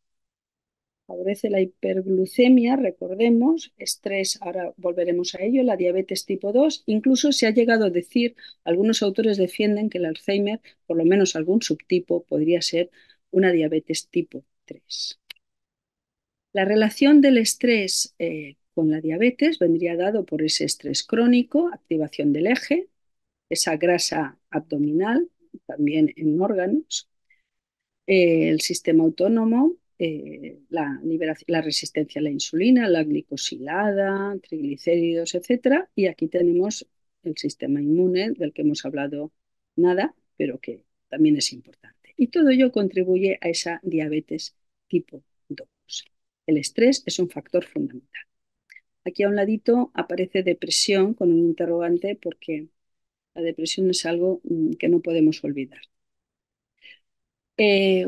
favorece la hiperglucemia, recordemos, estrés, ahora volveremos a ello, la diabetes tipo 2. Incluso se ha llegado a decir, algunos autores defienden que el Alzheimer, por lo menos algún subtipo, podría ser una diabetes tipo 3. La relación del estrés con la diabetes vendría dado por ese estrés crónico, activación del eje, esa grasa abdominal, también en órganos, el sistema autónomo, la resistencia a la insulina, la glicosilada, triglicéridos, etcétera. Y aquí tenemos el sistema inmune, del que hemos hablado nada, pero que también es importante. Y todo ello contribuye a esa diabetes tipo 2. El estrés es un factor fundamental. Aquí a un ladito aparece depresión con un interrogante porque la depresión es algo que no podemos olvidar.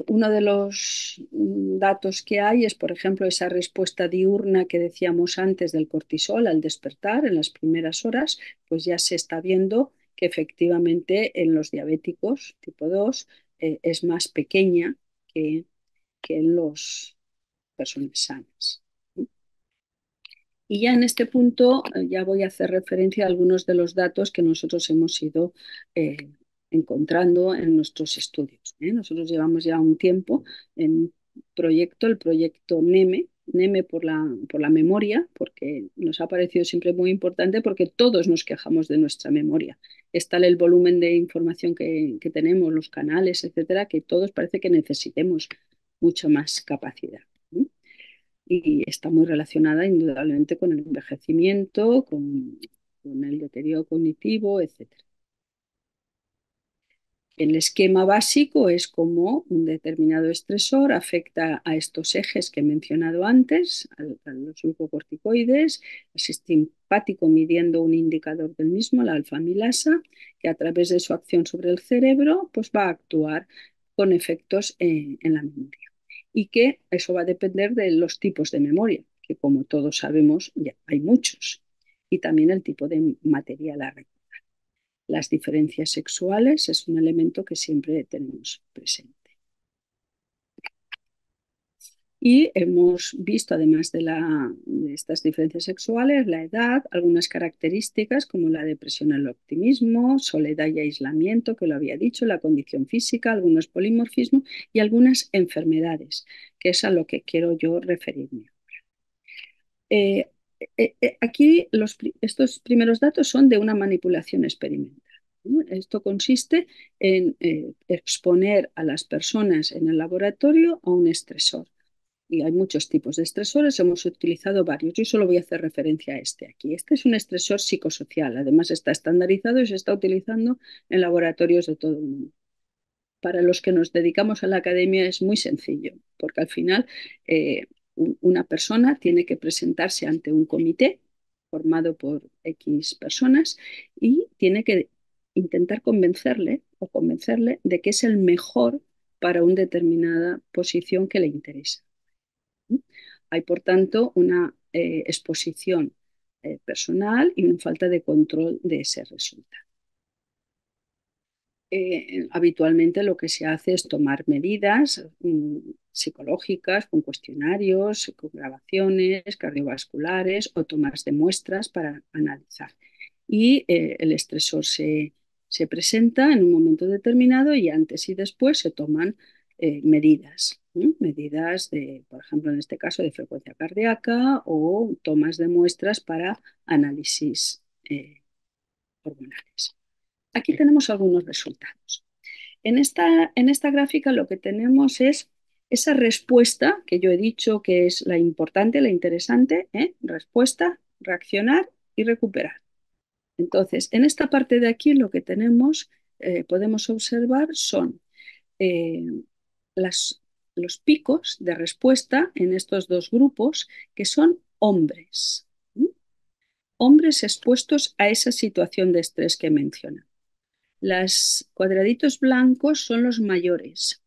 Uno de los datos que hay es, por ejemplo, esa respuesta diurna que decíamos antes del cortisol al despertar en las primeras horas, pues ya se está viendo que efectivamente en los diabéticos tipo 2 es más pequeña que en las personas sanas. Y ya en este punto ya voy a hacer referencia a algunos de los datos que nosotros hemos ido encontrando en nuestros estudios. Nosotros llevamos ya un tiempo en un proyecto, el proyecto NEME por la memoria, porque nos ha parecido siempre muy importante porque todos nos quejamos de nuestra memoria. Es tal el volumen de información que tenemos, los canales, etcétera, que todos parece que necesitemos mucha más capacidad. y está muy relacionada indudablemente con el envejecimiento, con el deterioro cognitivo, etc. El esquema básico es cómo un determinado estresor afecta a estos ejes que he mencionado antes, a los glucocorticoides, al sistema simpático midiendo un indicador del mismo, la alfa-amilasa, que a través de su acción sobre el cerebro pues va a actuar con efectos en la memoria. Y que eso va a depender de los tipos de memoria, que como todos sabemos ya hay muchos, y también el tipo de material a recordar. Las diferencias sexuales es un elemento que siempre tenemos presente. Y hemos visto, además de estas diferencias sexuales, la edad, algunas características como la depresión, el optimismo, soledad y aislamiento, que lo había dicho, la condición física, algunos polimorfismos y algunas enfermedades, que es a lo que quiero yo referirme. Eh, Aquí estos primeros datos son de una manipulación experimental. Esto consiste en exponer a las personas en el laboratorio a un estresor. Y hay muchos tipos de estresores, hemos utilizado varios. Yo solo voy a hacer referencia a este aquí. Este es un estresor psicosocial, además está estandarizado y se está utilizando en laboratorios de todo el mundo. Para los que nos dedicamos a la academia es muy sencillo, porque al final una persona tiene que presentarse ante un comité formado por X personas y tiene que intentar convencerle o convencerle de que es el mejor para una determinada posición que le interesa. Hay, por tanto, una exposición personal y una falta de control de ese resultado. Habitualmente lo que se hace es tomar medidas psicológicas con cuestionarios, con grabaciones cardiovasculares o tomas de muestras para analizar. Y el estresor se presenta en un momento determinado y antes y después se toman medidas. Medidas de, por ejemplo, en este caso, de frecuencia cardíaca o tomas de muestras para análisis hormonales. Aquí tenemos algunos resultados. En esta gráfica lo que tenemos es esa respuesta que yo he dicho que es la importante, la interesante, respuesta, reaccionar y recuperar. Entonces, en esta parte de aquí lo que tenemos, podemos observar son eh, las, los picos de respuesta en estos dos grupos que son hombres. Hombres expuestos a esa situación de estrés que menciona. Los cuadraditos blancos son los mayores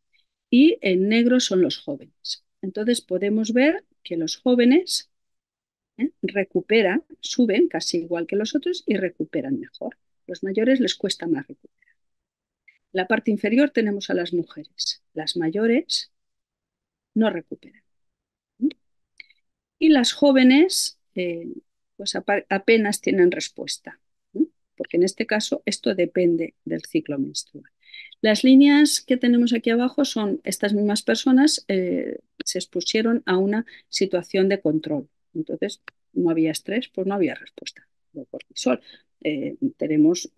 y en negro son los jóvenes. Entonces podemos ver que los jóvenes recuperan, suben casi igual que los otros y recuperan mejor. Los mayores les cuesta más recuperar. En la parte inferior tenemos a las mujeres. Las mayores no recuperan. Y las jóvenes pues apenas tienen respuesta, porque en este caso esto depende del ciclo menstrual. Las líneas que tenemos aquí abajo son estas mismas personas se expusieron a una situación de control. Entonces, no había estrés, pues no había respuesta de cortisol.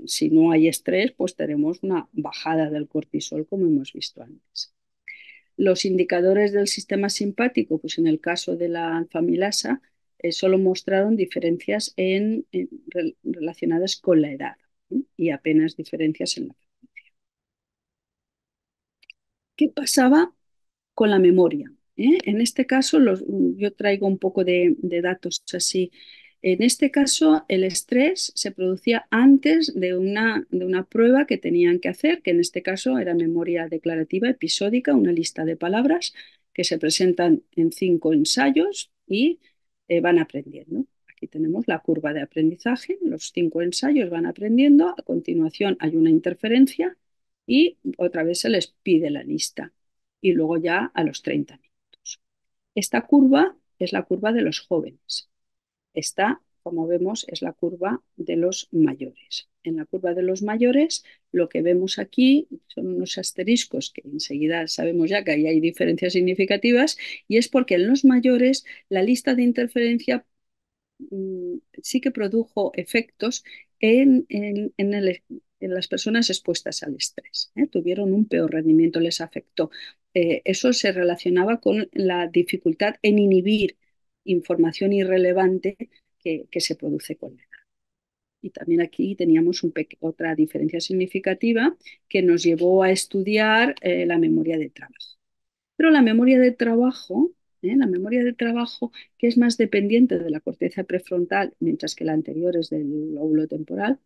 Si no hay estrés, pues tenemos una bajada del cortisol, como hemos visto antes. Los indicadores del sistema simpático, pues en el caso de la alfamilasa, solo mostraron diferencias relacionadas con la edad, y apenas diferencias en la. ¿Qué pasaba con la memoria? En este caso, yo traigo un poco de datos así. En este caso, el estrés se producía antes de una prueba que tenían que hacer, que en este caso era memoria declarativa episódica, una lista de palabras que se presentan en 5 ensayos y van aprendiendo. Aquí tenemos la curva de aprendizaje, los 5 ensayos van aprendiendo, a continuación hay una interferencia y otra vez se les pide la lista y luego ya a los 30 minutos. Esta curva es la curva de los jóvenes. Esta, como vemos, es la curva de los mayores. En la curva de los mayores, lo que vemos aquí son unos asteriscos que enseguida sabemos ya que ahí hay diferencias significativas y es porque en los mayores la lista de interferencia sí que produjo efectos en las personas expuestas al estrés. Tuvieron un peor rendimiento, les afectó. Eso se relacionaba con la dificultad en inhibir información irrelevante que se produce con la edad. Y también aquí teníamos otra diferencia significativa que nos llevó a estudiar la memoria de trabajo. Pero la memoria de trabajo, que es más dependiente de la corteza prefrontal, mientras que la anterior es del lóbulo temporal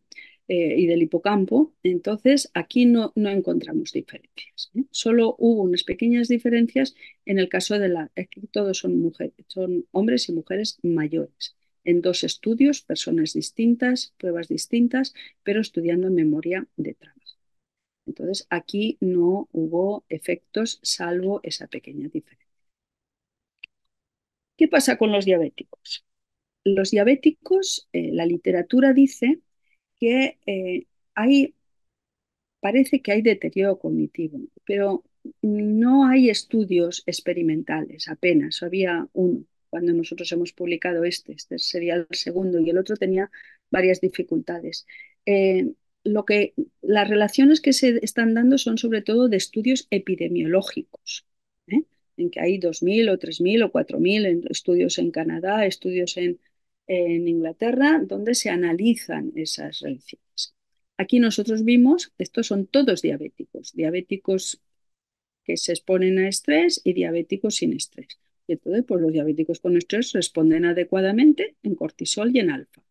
y del hipocampo, entonces aquí no encontramos diferencias. Solo hubo unas pequeñas diferencias en el caso de aquí todos son mujeres, son hombres y mujeres mayores. En 2 estudios, personas distintas, pruebas distintas, pero estudiando memoria de trabajo. Entonces, aquí no hubo efectos salvo esa pequeña diferencia. ¿Qué pasa con los diabéticos? Los diabéticos, la literatura dice que parece que hay deterioro cognitivo, pero no hay estudios experimentales, apenas. Había uno cuando nosotros hemos publicado este sería el segundo, y el otro tenía varias dificultades. Eh, las relaciones que se están dando son sobre todo de estudios epidemiológicos, ¿eh? En que hay 2.000 o 3.000 o 4.000 estudios en Canadá, estudios en Inglaterra, donde se analizan esas relaciones. Aquí nosotros vimos, estos son todos diabéticos que se exponen a estrés y diabéticos sin estrés. Y entonces, pues los diabéticos con estrés responden adecuadamente en cortisol y en alfa.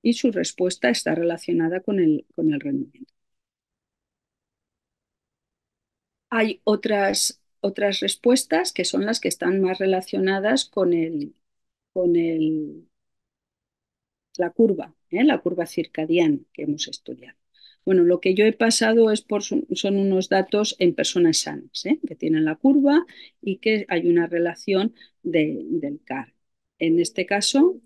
Y su respuesta está relacionada con el rendimiento. Hay otras respuestas que son las que están más relacionadas con la curva circadiana que hemos estudiado. Bueno, lo que yo he pasado son unos datos en personas sanas, que tienen la curva y que hay una relación del CAR. En este caso,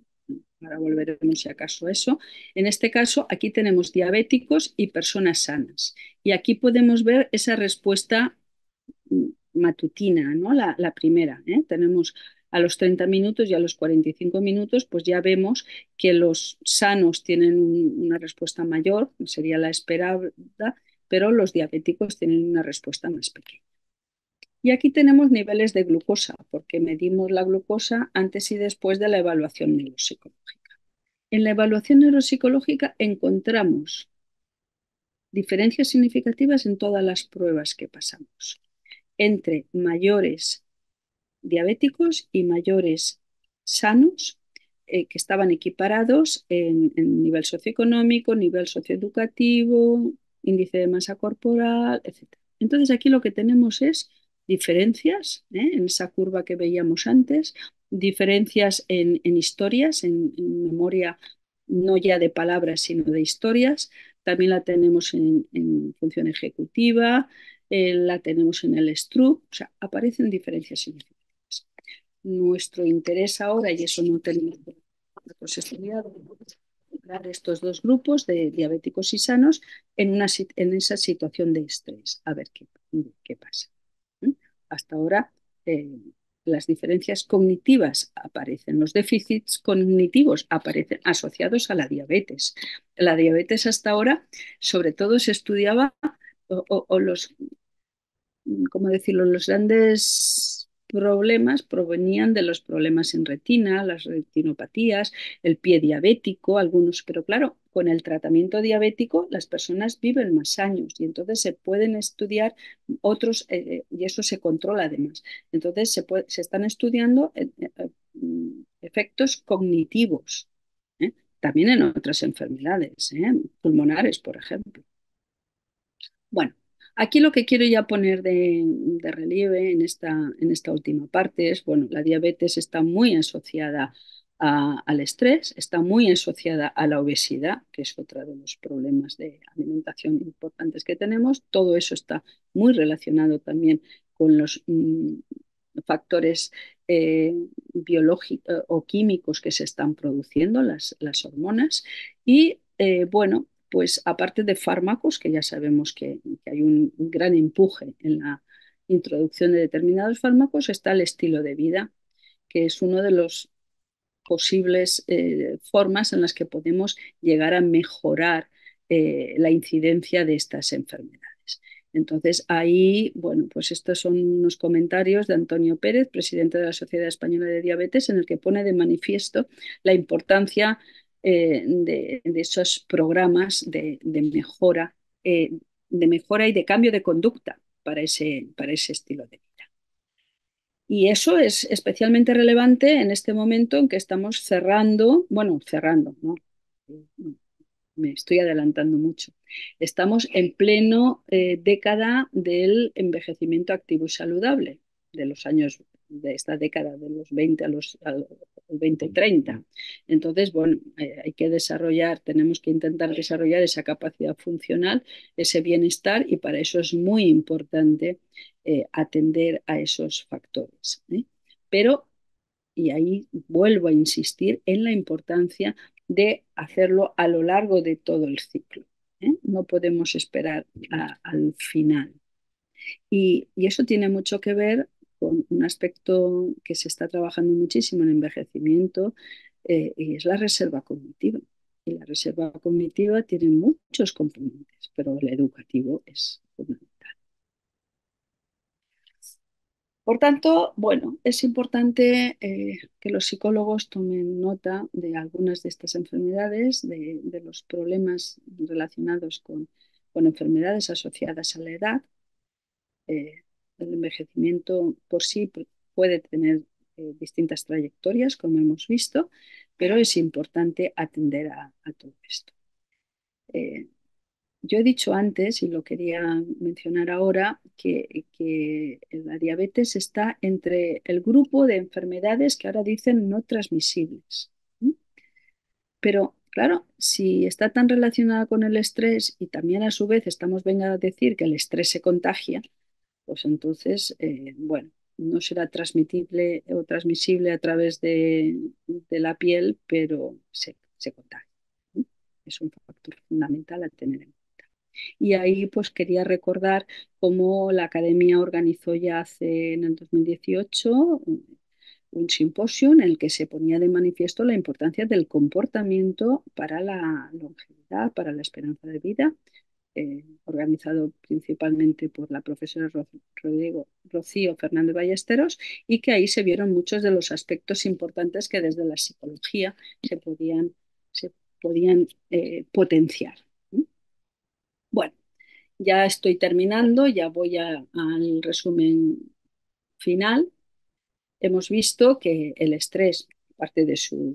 ahora volveremos si acaso a eso, en este caso aquí tenemos diabéticos y personas sanas. Y aquí podemos ver esa respuesta matutina, ¿no? La primera, ¿eh? Tenemos a los 30 minutos y a los 45 minutos, pues ya vemos que los sanos tienen una respuesta mayor, sería la esperada, pero los diabéticos tienen una respuesta más pequeña. Y aquí tenemos niveles de glucosa, porque medimos la glucosa antes y después de la evaluación neuropsicológica. En la evaluación neuropsicológica encontramos diferencias significativas en todas las pruebas que pasamos entre mayores diabéticos y mayores sanos que estaban equiparados en nivel socioeconómico, nivel socioeducativo, índice de masa corporal, etc. Entonces aquí lo que tenemos es diferencias en esa curva que veíamos antes, diferencias en historias, en memoria no ya de palabras, sino de historias. También la tenemos en función ejecutiva, la tenemos en el STRUP, o sea, aparecen diferencias significativas. Nuestro interés ahora, y eso no tenemos datos estudiados, hablar de estos 2 grupos de diabéticos y sanos en esa situación de estrés, a ver qué pasa. Hasta ahora las diferencias cognitivas aparecen, los déficits cognitivos aparecen asociados a la diabetes. La diabetes hasta ahora sobre todo se estudiaba o los, ¿cómo decirlo? Los grandes problemas provenían de los problemas en retina, las retinopatías, el pie diabético, algunos, pero claro, con el tratamiento diabético las personas viven más años y entonces se pueden estudiar otros, y eso se controla además. Entonces se están estudiando efectos cognitivos, también en otras enfermedades, pulmonares, por ejemplo. Bueno, aquí lo que quiero ya poner de relieve en esta última parte es, bueno, la diabetes está muy asociada al estrés, está muy asociada a la obesidad, que es otro de los problemas de alimentación importantes que tenemos. Todo eso está muy relacionado también con los factores biológicos o químicos que se están produciendo, las hormonas. Y bueno, pues aparte de fármacos, que ya sabemos que hay un gran empuje en la introducción de determinados fármacos, está el estilo de vida, que es uno de los posibles formas en las que podemos llegar a mejorar la incidencia de estas enfermedades. Entonces, ahí, bueno, pues estos son unos comentarios de Antonio Pérez, presidente de la Sociedad Española de Diabetes, en el que pone de manifiesto la importancia de esos programas de mejora y de cambio de conducta para ese estilo de vida. Y eso es especialmente relevante en este momento en que estamos cerrando, bueno, cerrando, ¿no? Me estoy adelantando mucho. Estamos en pleno década del envejecimiento activo y saludable, de los años de esta década, de los 20 al 2030. Entonces, bueno, hay que desarrollar, tenemos que intentar desarrollar esa capacidad funcional, ese bienestar, y para eso es muy importante atender a esos factores. Pero, y ahí vuelvo a insistir en la importancia de hacerlo a lo largo de todo el ciclo. No podemos esperar al final. Y eso tiene mucho que ver con un aspecto que se está trabajando muchísimo en envejecimiento, y es la reserva cognitiva. Y la reserva cognitiva tiene muchos componentes, pero el educativo es fundamental. Por tanto, bueno, es importante que los psicólogos tomen nota de algunas de estas enfermedades, de los problemas relacionados con enfermedades asociadas a la edad. El envejecimiento por sí puede tener distintas trayectorias, como hemos visto, pero es importante atender a todo esto. Eh, yo he dicho antes, y lo quería mencionar ahora, que la diabetes está entre el grupo de enfermedades que ahora dicen no transmisibles. ¿Mm? Pero claro, si está tan relacionada con el estrés y también a su vez estamos venga a decir que el estrés se contagia, pues entonces, bueno, no será transmitible o transmisible a través de la piel, pero se contagia. ¿Mm? Es un factor fundamental a tener en cuenta. Y ahí pues quería recordar cómo la Academia organizó ya en el 2018 un simposio en el que se ponía de manifiesto la importancia del comportamiento para la longevidad, para la esperanza de vida, organizado principalmente por la profesora Rocío Fernández Ballesteros, y que ahí se vieron muchos de los aspectos importantes que desde la psicología se podían potenciar. Bueno, ya estoy terminando, ya voy al resumen final. Hemos visto que el estrés, aparte de sus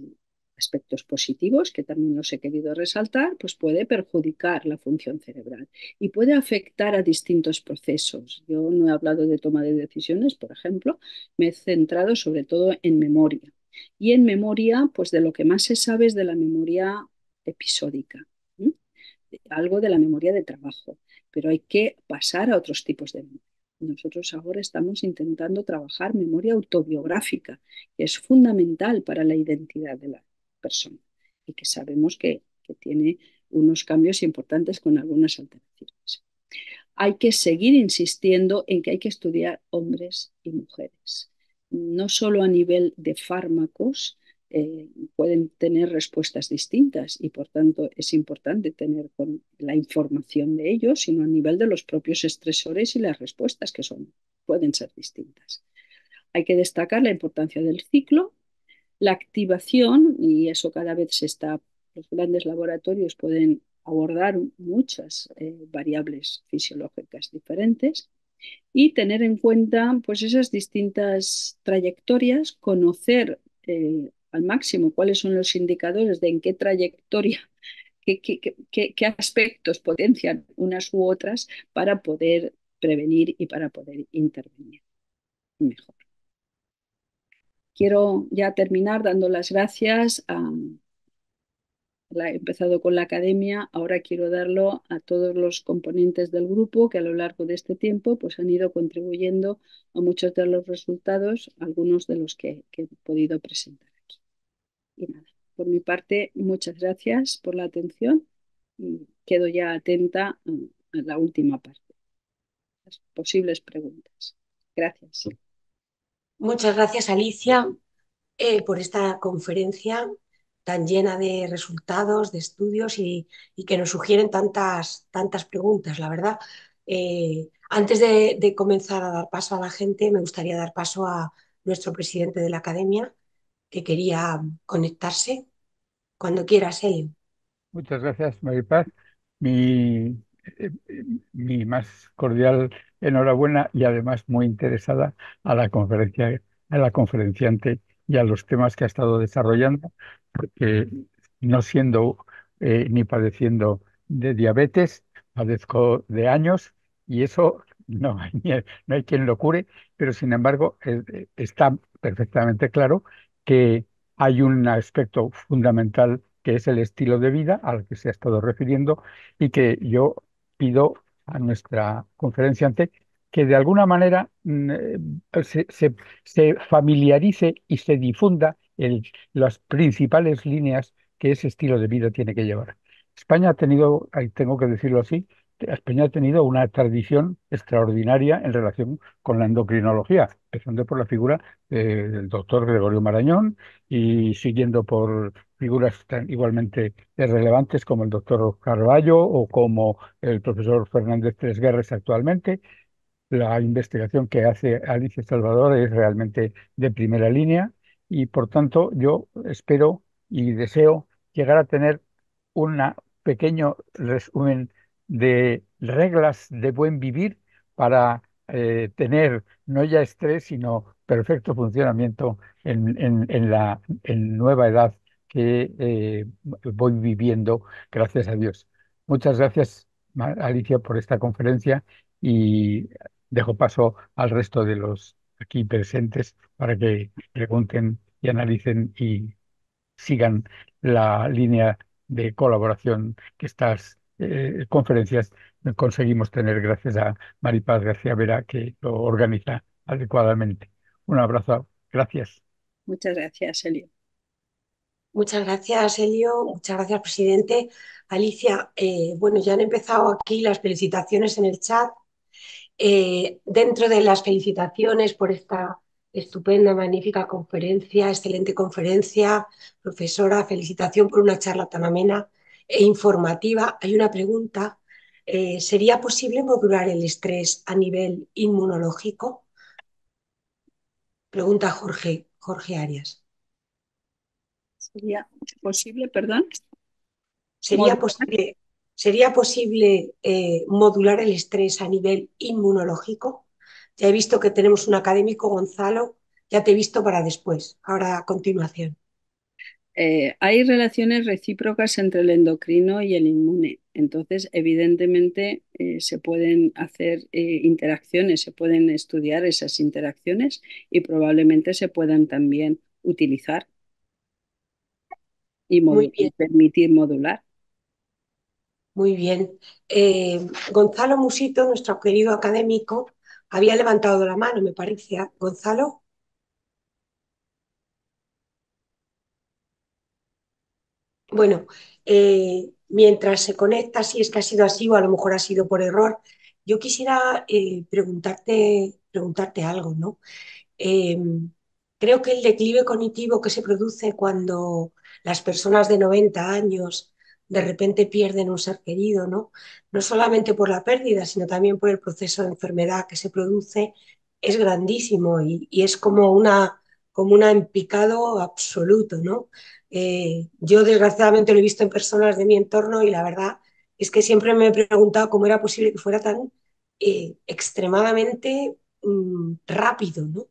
aspectos positivos, que también los he querido resaltar, pues puede perjudicar la función cerebral y puede afectar a distintos procesos. Yo no he hablado de toma de decisiones, por ejemplo, me he centrado sobre todo en memoria. Y en memoria, pues de lo que más se sabe es de la memoria episódica, ¿sí? Algo de la memoria de trabajo, pero hay que pasar a otros tipos de memoria. Nosotros ahora estamos intentando trabajar memoria autobiográfica, que es fundamental para la identidad de la persona y que sabemos que tiene unos cambios importantes con algunas alteraciones. Hay que seguir insistiendo en que hay que estudiar hombres y mujeres, no solo a nivel de fármacos. Pueden tener respuestas distintas y por tanto es importante tener la información de ellos, sino a nivel de los propios estresores y las respuestas pueden ser distintas. Hay que destacar la importancia del ciclo, la activación, y eso cada vez los grandes laboratorios pueden abordar muchas variables fisiológicas diferentes, y tener en cuenta pues esas distintas trayectorias, conocer al máximo cuáles son los indicadores de en qué trayectoria, qué aspectos potencian unas u otras para poder prevenir y para poder intervenir mejor. Quiero ya terminar dando las gracias he empezado con la academia, ahora quiero darlo a todos los componentes del grupo que a lo largo de este tiempo pues, han ido contribuyendo a muchos de los resultados, algunos de los que he podido presentar aquí. Y nada, por mi parte, muchas gracias por la atención y quedo ya atenta a la última parte, las posibles preguntas. Gracias. Muchas gracias, Alicia, por esta conferencia tan llena de resultados, de estudios y que nos sugieren tantas preguntas, la verdad. Antes de comenzar a dar paso a la gente, me gustaría dar paso a nuestro presidente de la academia, que quería conectarse. Cuando quieras, Elio. Muchas gracias, Maripaz. Mi, mi más cordial enhorabuena y además muy interesada a la conferencia, a la conferenciante y a los temas que ha estado desarrollando, porque no siendo ni padeciendo de diabetes, padezco de años y eso no hay quien lo cure, pero sin embargo está perfectamente claro que hay un aspecto fundamental que es el estilo de vida al que se ha estado refiriendo y que yo pido a nuestra conferenciante que de alguna manera se familiarice y se difunda las principales líneas que ese estilo de vida tiene que llevar. España ha tenido, ahí tengo que decirlo así, España ha tenido una tradición extraordinaria en relación con la endocrinología, empezando por la figura del doctor Gregorio Marañón y siguiendo por figuras igualmente relevantes como el doctor Carballo o como el profesor Fernández Tresguerres actualmente. La investigación que hace Alicia Salvador es realmente de primera línea y por tanto yo espero y deseo llegar a tener un pequeño resumen de reglas de buen vivir para tener no ya estrés, sino perfecto funcionamiento en nueva edad que voy viviendo, gracias a Dios. Muchas gracias, Alicia, por esta conferencia y dejo paso al resto de los aquí presentes para que pregunten y analicen y sigan la línea de colaboración que estas conferencias conseguimos tener gracias a Maripaz García Vera, que lo organiza adecuadamente. Un abrazo. Gracias. Muchas gracias, Elio. Muchas gracias, Elio. Muchas gracias, presidente. Alicia, bueno, ya han empezado aquí las felicitaciones en el chat. Dentro de las felicitaciones por esta estupenda, magnífica conferencia, excelente conferencia, profesora, felicitación por una charla tan amena e informativa. Hay una pregunta. ¿Sería posible modular el estrés a nivel inmunológico? Pregunta Jorge Arias. ¿Sería posible, perdón? ¿Sería posible, sería posible modular el estrés a nivel inmunológico? Ya he visto que tenemos un académico, Gonzalo, ya te he visto para después, ahora a continuación. Hay relaciones recíprocas entre el endocrino y el inmune. Entonces, evidentemente, se pueden hacer interacciones, se pueden estudiar esas interacciones y probablemente se puedan también utilizar y, Muy y bien, permitir modular. muy bien. Gonzalo Musito, nuestro querido académico, había levantado la mano, me parece. Gonzalo. Bueno, mientras se conecta, si es que ha sido así o a lo mejor ha sido por error, yo quisiera preguntarte algo, ¿no? Eh, Creo que el declive cognitivo que se produce cuando las personas de 90 años de repente pierden un ser querido, ¿no? No solamente por la pérdida, sino también por el proceso de enfermedad que se produce, es grandísimo y es como una en picado absoluto, ¿no? Yo desgraciadamente lo he visto en personas de mi entorno y la verdad es que siempre me he preguntado cómo era posible que fuera tan extremadamente rápido, ¿no?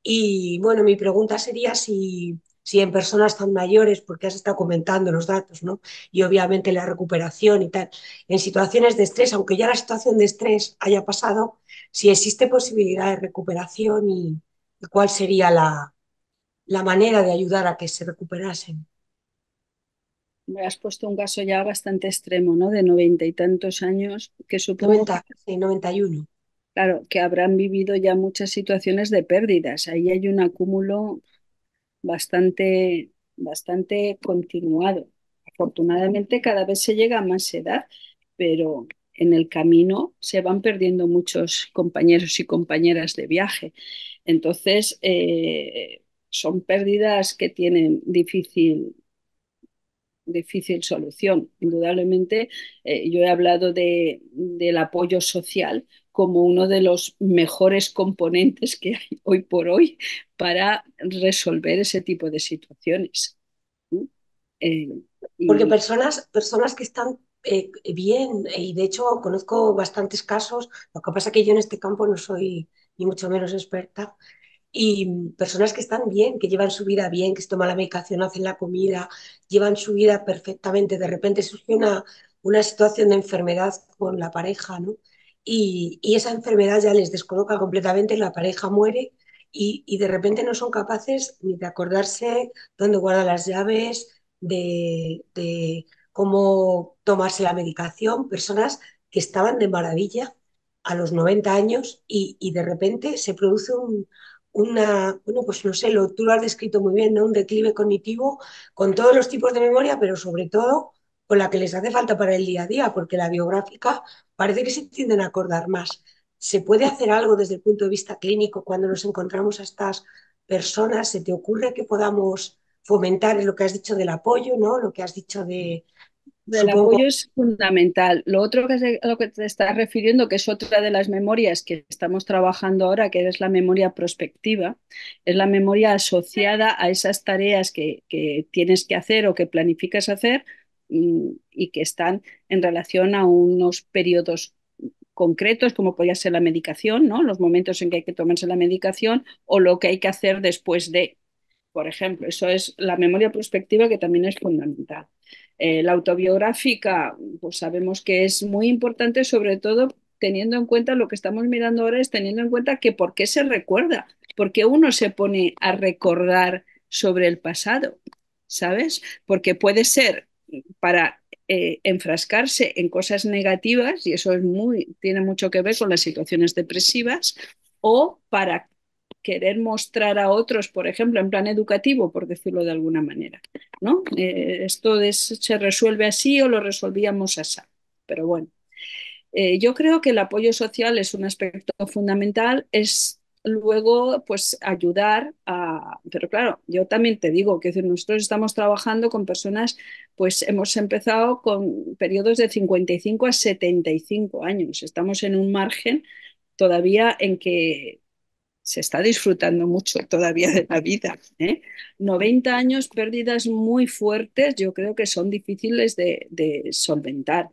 Y bueno, mi pregunta sería si en personas tan mayores, porque has estado comentando los datos, ¿no? Y obviamente la recuperación y tal, en situaciones de estrés, aunque ya la situación de estrés haya pasado, si existe posibilidad de recuperación y cuál sería la manera de ayudar a que se recuperasen. Me has puesto un caso ya bastante extremo, ¿no? De 90 y tantos años, que supongo 90, sí, 91. claro, que habrán vivido ya muchas situaciones de pérdidas. Ahí hay un acúmulo bastante continuado. Afortunadamente cada vez se llega a más edad, pero en el camino se van perdiendo muchos compañeros y compañeras de viaje. Entonces, son pérdidas que tienen difícil difícil solución. Indudablemente, yo he hablado del apoyo social como uno de los mejores componentes que hay hoy por hoy para resolver ese tipo de situaciones. ¿No? Eh, Porque y personas que están bien, y de hecho conozco bastantes casos, lo que pasa es que yo en este campo no soy ni mucho menos experta, y personas que están bien, que llevan su vida bien, que se toman la medicación, hacen la comida, llevan su vida perfectamente. De repente surge una situación de enfermedad con la pareja, ¿no? Y esa enfermedad ya les descoloca completamente, la pareja muere y de repente no son capaces ni de acordarse dónde guardan las llaves, de cómo tomarse la medicación. Personas que estaban de maravilla a los 90 años y de repente se produce bueno, pues no sé, tú lo has descrito muy bien, ¿no? Un declive cognitivo con todos los tipos de memoria, pero sobre todo con la que les hace falta para el día a día, porque la biográfica parece que se tienden a acordar más. ¿Se puede hacer algo desde el punto de vista clínico cuando nos encontramos a estas personas? ¿Se te ocurre que podamos fomentar lo que has dicho del apoyo, ¿no? Lo que has dicho de, del supongo, apoyo es fundamental. Lo otro a lo que te estás refiriendo, que es otra de las memorias que estamos trabajando ahora, que es la memoria prospectiva, es la memoria asociada a esas tareas que tienes que hacer o que planificas hacer y que están en relación a unos periodos concretos, como podría ser la medicación, ¿no? Los momentos en que hay que tomarse la medicación o lo que hay que hacer después de. Por ejemplo, eso es la memoria prospectiva que también es fundamental. La autobiográfica, pues sabemos que es muy importante, sobre todo teniendo en cuenta lo que estamos mirando ahora, es teniendo en cuenta que por qué se recuerda, porque uno se pone a recordar sobre el pasado, ¿sabes? Porque puede ser para enfrascarse en cosas negativas, y eso tiene mucho que ver con las situaciones depresivas, o para querer mostrar a otros, por ejemplo, en plan educativo, por decirlo de alguna manera, ¿no? Se resuelve así o lo resolvíamos así. Pero bueno, yo creo que el apoyo social es un aspecto fundamental, es luego pues ayudar a... Pero claro, yo también te digo que nosotros estamos trabajando con personas, pues hemos empezado con periodos de 55 a 75 años, estamos en un margen todavía en que se está disfrutando mucho todavía de la vida. 90 años, pérdidas muy fuertes, yo creo que son difíciles de solventar.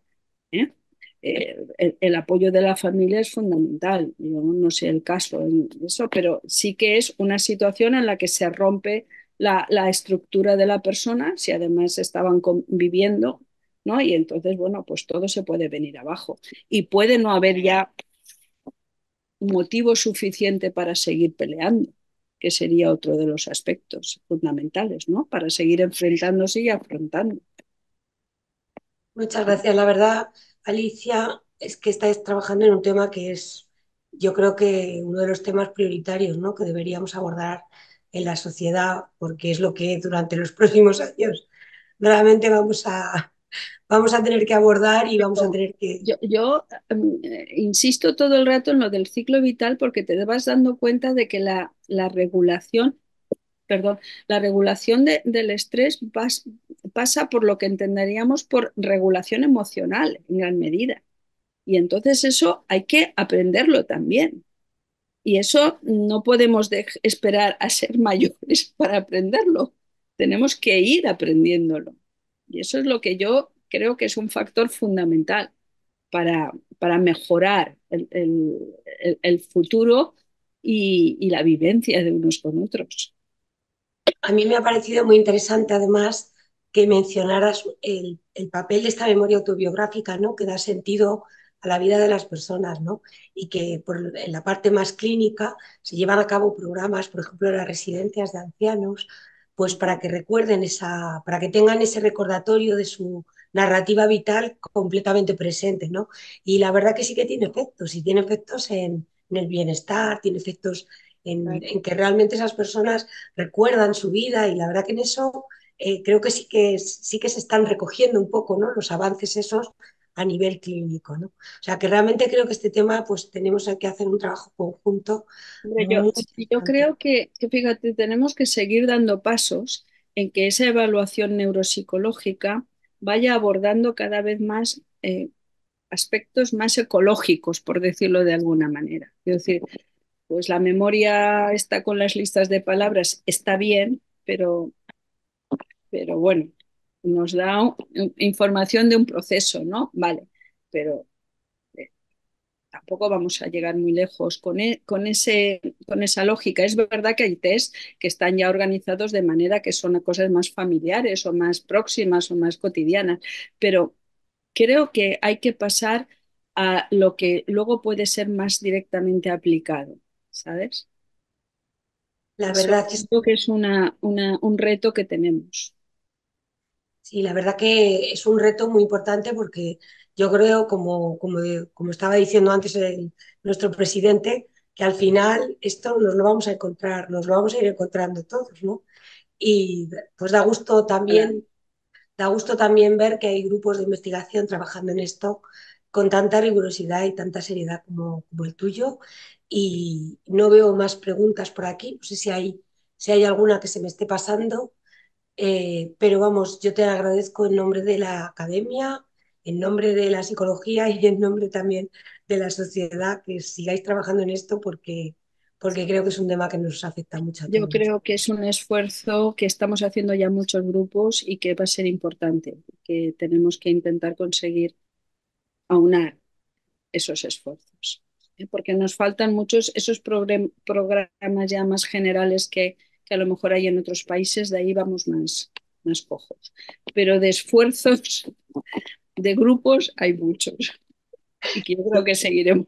¿eh? El apoyo de la familia es fundamental. Yo no sé el caso en eso, pero sí que es una situación en la que se rompe la estructura de la persona, si además estaban conviviendo, ¿no? Y entonces, bueno, pues todo se puede venir abajo. Y puede no haber ya motivo suficiente para seguir peleando, que sería otro de los aspectos fundamentales, ¿no? Para seguir enfrentándose y afrontando. muchas gracias. La verdad, Alicia, es que estáis trabajando en un tema que es, yo creo que uno de los temas prioritarios, ¿no? Que deberíamos abordar en la sociedad, porque es lo que durante los próximos años realmente vamos a tener que abordar y vamos a tener que... Yo insisto todo el rato en lo del ciclo vital porque te vas dando cuenta de que la regulación, perdón, la regulación del estrés pasa por lo que entenderíamos por regulación emocional en gran medida. Y entonces eso hay que aprenderlo también. Y eso no podemos esperar a ser mayores para aprenderlo. Tenemos que ir aprendiéndolo. Y eso es lo que yo creo que es un factor fundamental para, para mejorar el futuro y la vivencia de unos con otros. A mí me ha parecido muy interesante, además, que mencionaras el papel de esta memoria autobiográfica, ¿no? Que da sentido a la vida de las personas, ¿no? Y que en la parte más clínica se llevan a cabo programas, por ejemplo, en las residencias de ancianos, pues para que recuerden para que tengan ese recordatorio de su narrativa vital completamente presente, ¿no? Y la verdad que sí que tiene efectos, y tiene efectos en el bienestar, tiene efectos en que realmente esas personas recuerdan su vida y la verdad que en eso creo que sí que se están recogiendo un poco, ¿no? Los avances esos a nivel clínico, ¿no? O sea que realmente creo que este tema pues tenemos que hacer un trabajo conjunto Hombre, muy yo interesante. creo que, fíjate, tenemos que seguir dando pasos en que esa evaluación neuropsicológica vaya abordando cada vez más aspectos más ecológicos, por decirlo de alguna manera. Es decir, pues la memoria está con las listas de palabras, está bien, pero bueno, nos da información de un proceso, ¿no? Vale, pero tampoco vamos a llegar muy lejos con esa lógica. Es verdad que hay test que están ya organizados de manera que son cosas más familiares o más próximas o más cotidianas, pero creo que hay que pasar a lo que luego puede ser más directamente aplicado, ¿sabes? La Eso verdad es creo que es un reto que tenemos. Sí, la verdad que es un reto muy importante porque yo creo, como estaba diciendo antes nuestro presidente, que al final esto nos lo vamos a encontrar, nos lo vamos a ir encontrando todos, ¿no? Y pues da gusto también ver que hay grupos de investigación trabajando en esto con tanta rigurosidad y tanta seriedad como el tuyo. Y no veo más preguntas por aquí, no sé si hay alguna que se me esté pasando. Pero vamos, yo te agradezco en nombre de la academia, en nombre de la psicología y en nombre también de la sociedad que sigáis trabajando en esto porque creo que es un tema que nos afecta mucho a Yo todos. creo que es un esfuerzo que estamos haciendo ya muchos grupos y que va a ser importante, que tenemos que intentar conseguir aunar esos esfuerzos, ¿eh? Porque nos faltan muchos esos programas ya más generales que a lo mejor hay en otros países, de ahí vamos más cojos. Pero de esfuerzos de grupos hay muchos y que yo creo que seguiremos.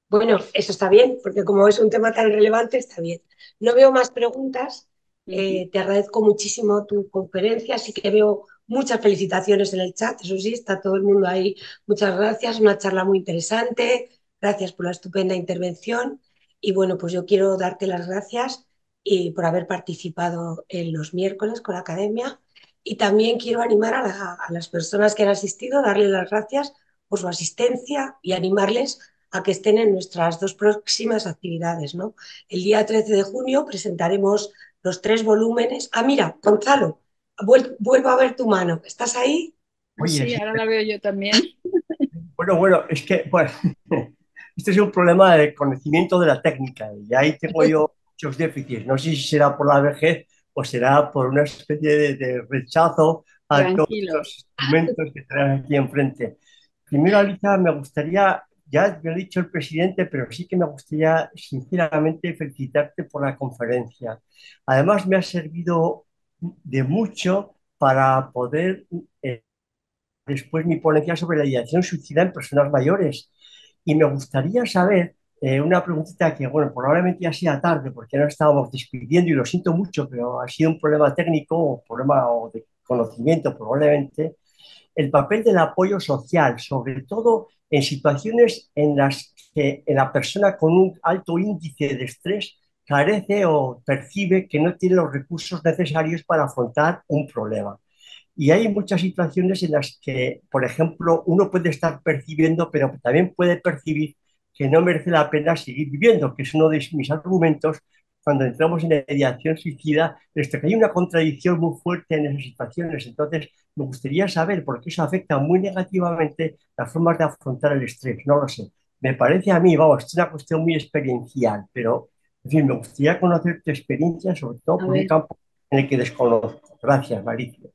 Bueno, eso está bien, porque como es un tema tan relevante, está bien. No veo más preguntas. Te agradezco muchísimo tu conferencia. Sí que veo muchas felicitaciones en el chat. Eso sí, está todo el mundo ahí. Muchas gracias. Una charla muy interesante. Gracias por la estupenda intervención. Y bueno, pues yo quiero darte las gracias por haber participado en los miércoles con la academia. Y también quiero animar a las personas que han asistido, darles las gracias por su asistencia y animarles a que estén en nuestras dos próximas actividades, ¿no? El día 13 de junio presentaremos los 3 volúmenes. Ah, mira, Gonzalo, vuelvo a ver tu mano. ¿Estás ahí? Oye, Sí, sí, ahora la veo yo también. bueno, es que, bueno, este es un problema de conocimiento de la técnica y ahí tengo yo muchos déficits. No sé si será por la vejez o será por una especie de rechazo a todos Tranquilo. estos instrumentos que traen aquí enfrente. Primero, Alicia, me gustaría, ya me ha dicho el presidente, pero sí que me gustaría sinceramente felicitarte por la conferencia. Además, me ha servido de mucho para poder después mi ponencia sobre la ideación suicida en personas mayores. Y me gustaría saber una preguntita que, bueno, probablemente ya sea tarde porque no estábamos despidiendo y lo siento mucho, pero ha sido un problema técnico o problema o de conocimiento probablemente. El papel del apoyo social, sobre todo en situaciones en las que la persona con un alto índice de estrés carece o percibe que no tiene los recursos necesarios para afrontar un problema. Y hay muchas situaciones en las que, por ejemplo, uno puede estar percibiendo, pero también puede percibir que no merece la pena seguir viviendo, que es uno de mis argumentos cuando entramos en la ideación suicida, esto que hay una contradicción muy fuerte en esas situaciones. Entonces, me gustaría saber, porque eso afecta muy negativamente las formas de afrontar el estrés. No lo sé. Me parece a mí, vamos, es una cuestión muy experiencial, pero, en fin, me gustaría conocer tu experiencia, sobre todo A por un ver, campo en el que desconozco. Gracias, Maricia.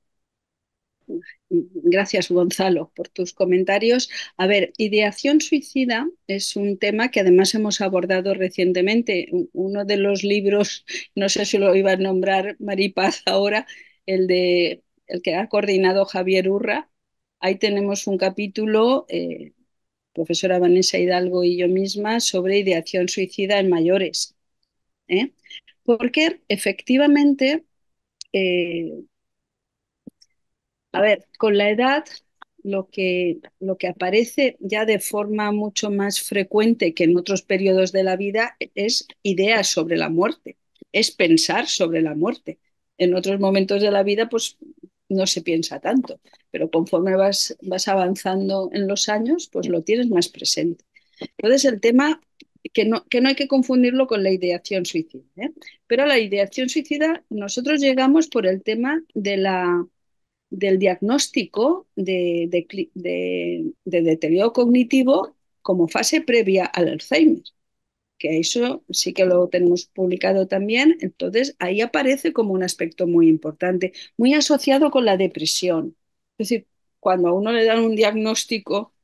gracias, Gonzalo, por tus comentarios. A ver, ideación suicida es un tema que además hemos abordado recientemente. Uno de los libros, no sé si lo iba a nombrar Maripaz ahora, el que ha coordinado Javier Urra. Ahí tenemos un capítulo, profesora Vanessa Hidalgo y yo misma, sobre ideación suicida en mayores, ¿eh? Porque efectivamente eh, a ver, con la edad lo que aparece ya de forma mucho más frecuente que en otros periodos de la vida es ideas sobre la muerte, es pensar sobre la muerte. En otros momentos de la vida, pues no se piensa tanto, pero conforme vas avanzando en los años, pues lo tienes más presente. Entonces, el tema que no hay que confundirlo con la ideación suicida, ¿eh? Pero a la ideación suicida nosotros llegamos por el tema del diagnóstico de deterioro cognitivo como fase previa al Alzheimer, que eso sí que lo tenemos publicado también. Entonces ahí aparece como un aspecto muy importante, muy asociado con la depresión. Es decir, cuando a uno le dan un diagnóstico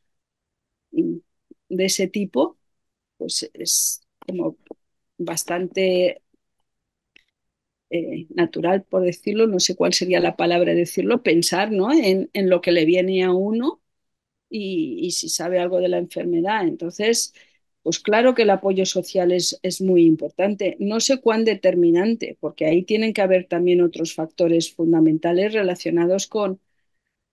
de ese tipo, pues es como bastante natural, por decirlo, no sé cuál sería la palabra decirlo, pensar, ¿no?, en lo que le viene a uno y si sabe algo de la enfermedad. Entonces, pues claro que el apoyo social es muy importante. No sé cuán determinante, porque ahí tienen que haber también otros factores fundamentales relacionados con,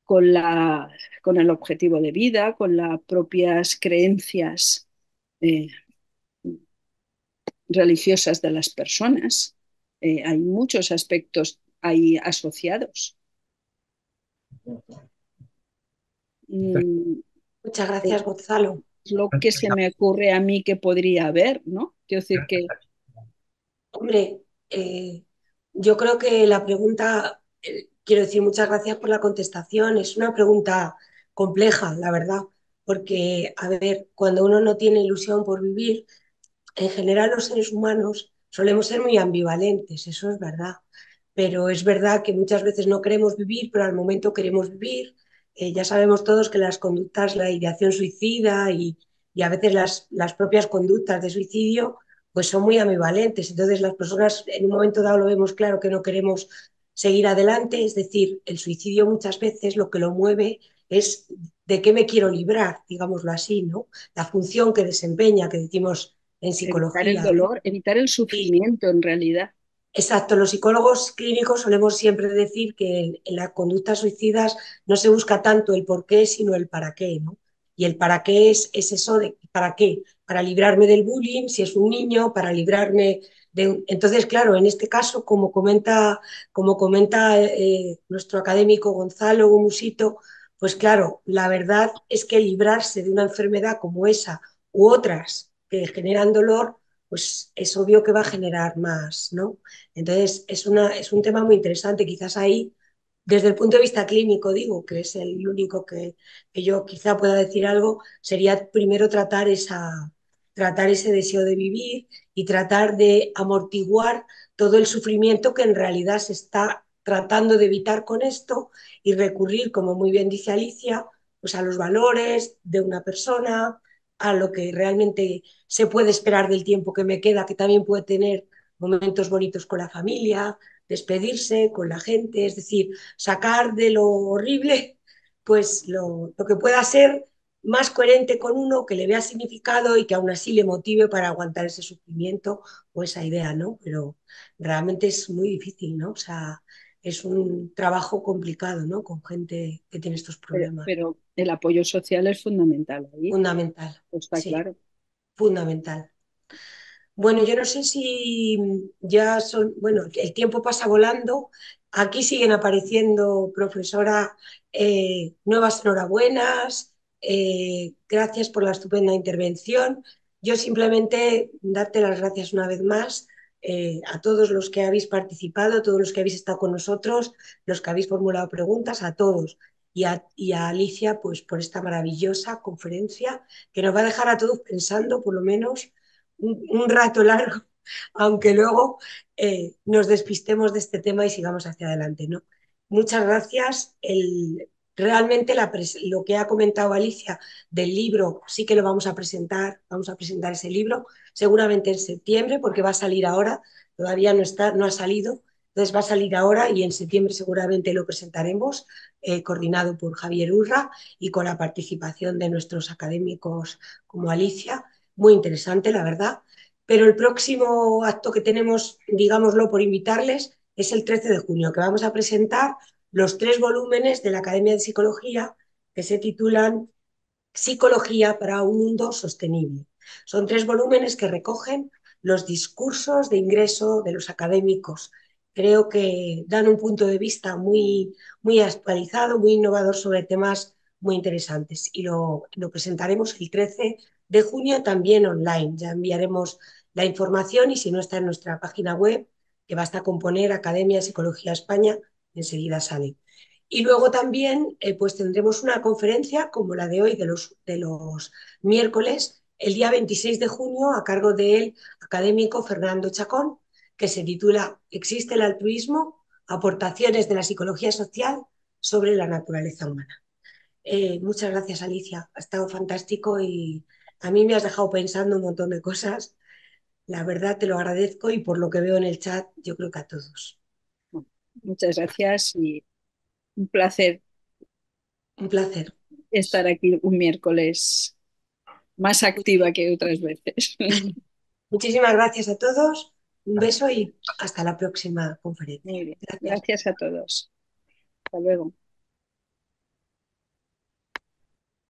la, con el objetivo de vida, con las propias creencias eh, religiosas de las personas. Hay muchos aspectos ahí asociados. Mm, Muchas es gracias, Gonzalo. lo que se me ocurre a mí que podría haber, ¿no? Quiero decir que Hombre, yo creo que la pregunta, quiero decir, muchas gracias por la contestación. Es una pregunta compleja, la verdad, porque, a ver, cuando uno no tiene ilusión por vivir, en general los seres humanos solemos ser muy ambivalentes, eso es verdad. Pero es verdad que muchas veces no queremos vivir, pero al momento queremos vivir. Ya sabemos todos que las conductas, la ideación suicida y a veces las propias conductas de suicidio, pues son muy ambivalentes. Entonces las personas en un momento dado lo vemos claro que no queremos seguir adelante, es decir, el suicidio muchas veces lo que lo mueve es de qué me quiero librar, digámoslo así, ¿no? La función que desempeña, que decimos en evitar el psicología, ¿no? dolor, evitar el Y sufrimiento en realidad. exacto, los psicólogos clínicos solemos siempre decir que en las conductas suicidas no se busca tanto el por qué, sino el para qué, ¿no? Y el para qué es eso de para qué, para librarme del bullying, si es un niño, para librarme de... Entonces, claro, en este caso, como comenta nuestro académico Gonzalo Musito, pues claro, la verdad es que librarse de una enfermedad como esa u otras que generan dolor, pues es obvio que va a generar más, ¿no? Entonces, es un tema muy interesante. Quizás ahí, desde el punto de vista clínico, digo, que es el único que yo quizá pueda decir algo, sería primero tratar ese deseo de vivir y tratar de amortiguar todo el sufrimiento que en realidad se está tratando de evitar con esto y recurrir, como muy bien dice Alicia, pues a los valores de una persona, a lo que realmente se puede esperar del tiempo que me queda, que también puede tener momentos bonitos con la familia, despedirse con la gente, es decir, sacar de lo horrible pues lo que pueda ser más coherente con uno, que le vea significado y que aún así le motive para aguantar ese sufrimiento o esa idea, ¿no? Pero realmente es muy difícil, ¿no? O sea, es un trabajo complicado, ¿no? Con gente que tiene estos problemas. Pero el apoyo social es fundamental ahí, Fundamental, pues está sí, claro. fundamental. Bueno, yo no sé si ya son, bueno, el tiempo pasa volando. Aquí siguen apareciendo, profesora, nuevas enhorabuenas. Gracias por la estupenda intervención. Yo simplemente darte las gracias una vez más a todos los que habéis participado, a todos los que habéis estado con nosotros, los que habéis formulado preguntas, a todos. Y a Alicia, pues por esta maravillosa conferencia que nos va a dejar a todos pensando, por lo menos un rato largo, aunque luego nos despistemos de este tema y sigamos hacia adelante, ¿no? Muchas gracias. Realmente lo que ha comentado Alicia del libro sí que lo vamos a presentar ese libro seguramente en septiembre porque va a salir ahora, todavía no ha salido, entonces va a salir ahora y en septiembre seguramente lo presentaremos, coordinado por Javier Urra y con la participación de nuestros académicos como Alicia, muy interesante, la verdad. Pero el próximo acto que tenemos, digámoslo por invitarles, es el 13 de junio, que vamos a presentar los 3 volúmenes de la Academia de Psicología que se titulan Psicología para un mundo sostenible. Son 3 volúmenes que recogen los discursos de ingreso de los académicos. Creo que dan un punto de vista muy, muy actualizado, muy innovador sobre temas muy interesantes. Y lo presentaremos el 13 de junio también online. Ya enviaremos la información y si no está en nuestra página web, que basta con poner Academia de Psicología España, enseguida sale. Y luego también pues tendremos una conferencia como la de hoy, de los miércoles, el día 26 de junio, a cargo del académico Fernando Chacón, que se titula ¿Existe el altruismo? Aportaciones de la psicología social sobre la naturaleza humana. Muchas gracias, Alicia. Ha estado fantástico y a mí me has dejado pensando un montón de cosas. La verdad te lo agradezco y por lo que veo en el chat, yo creo que a todos. Muchas gracias y un placer Un placer. estar aquí un miércoles más activa que otras veces. Muchísimas gracias a todos. Un beso y hasta la próxima conferencia. Muy bien. Gracias. Gracias a todos. Hasta luego.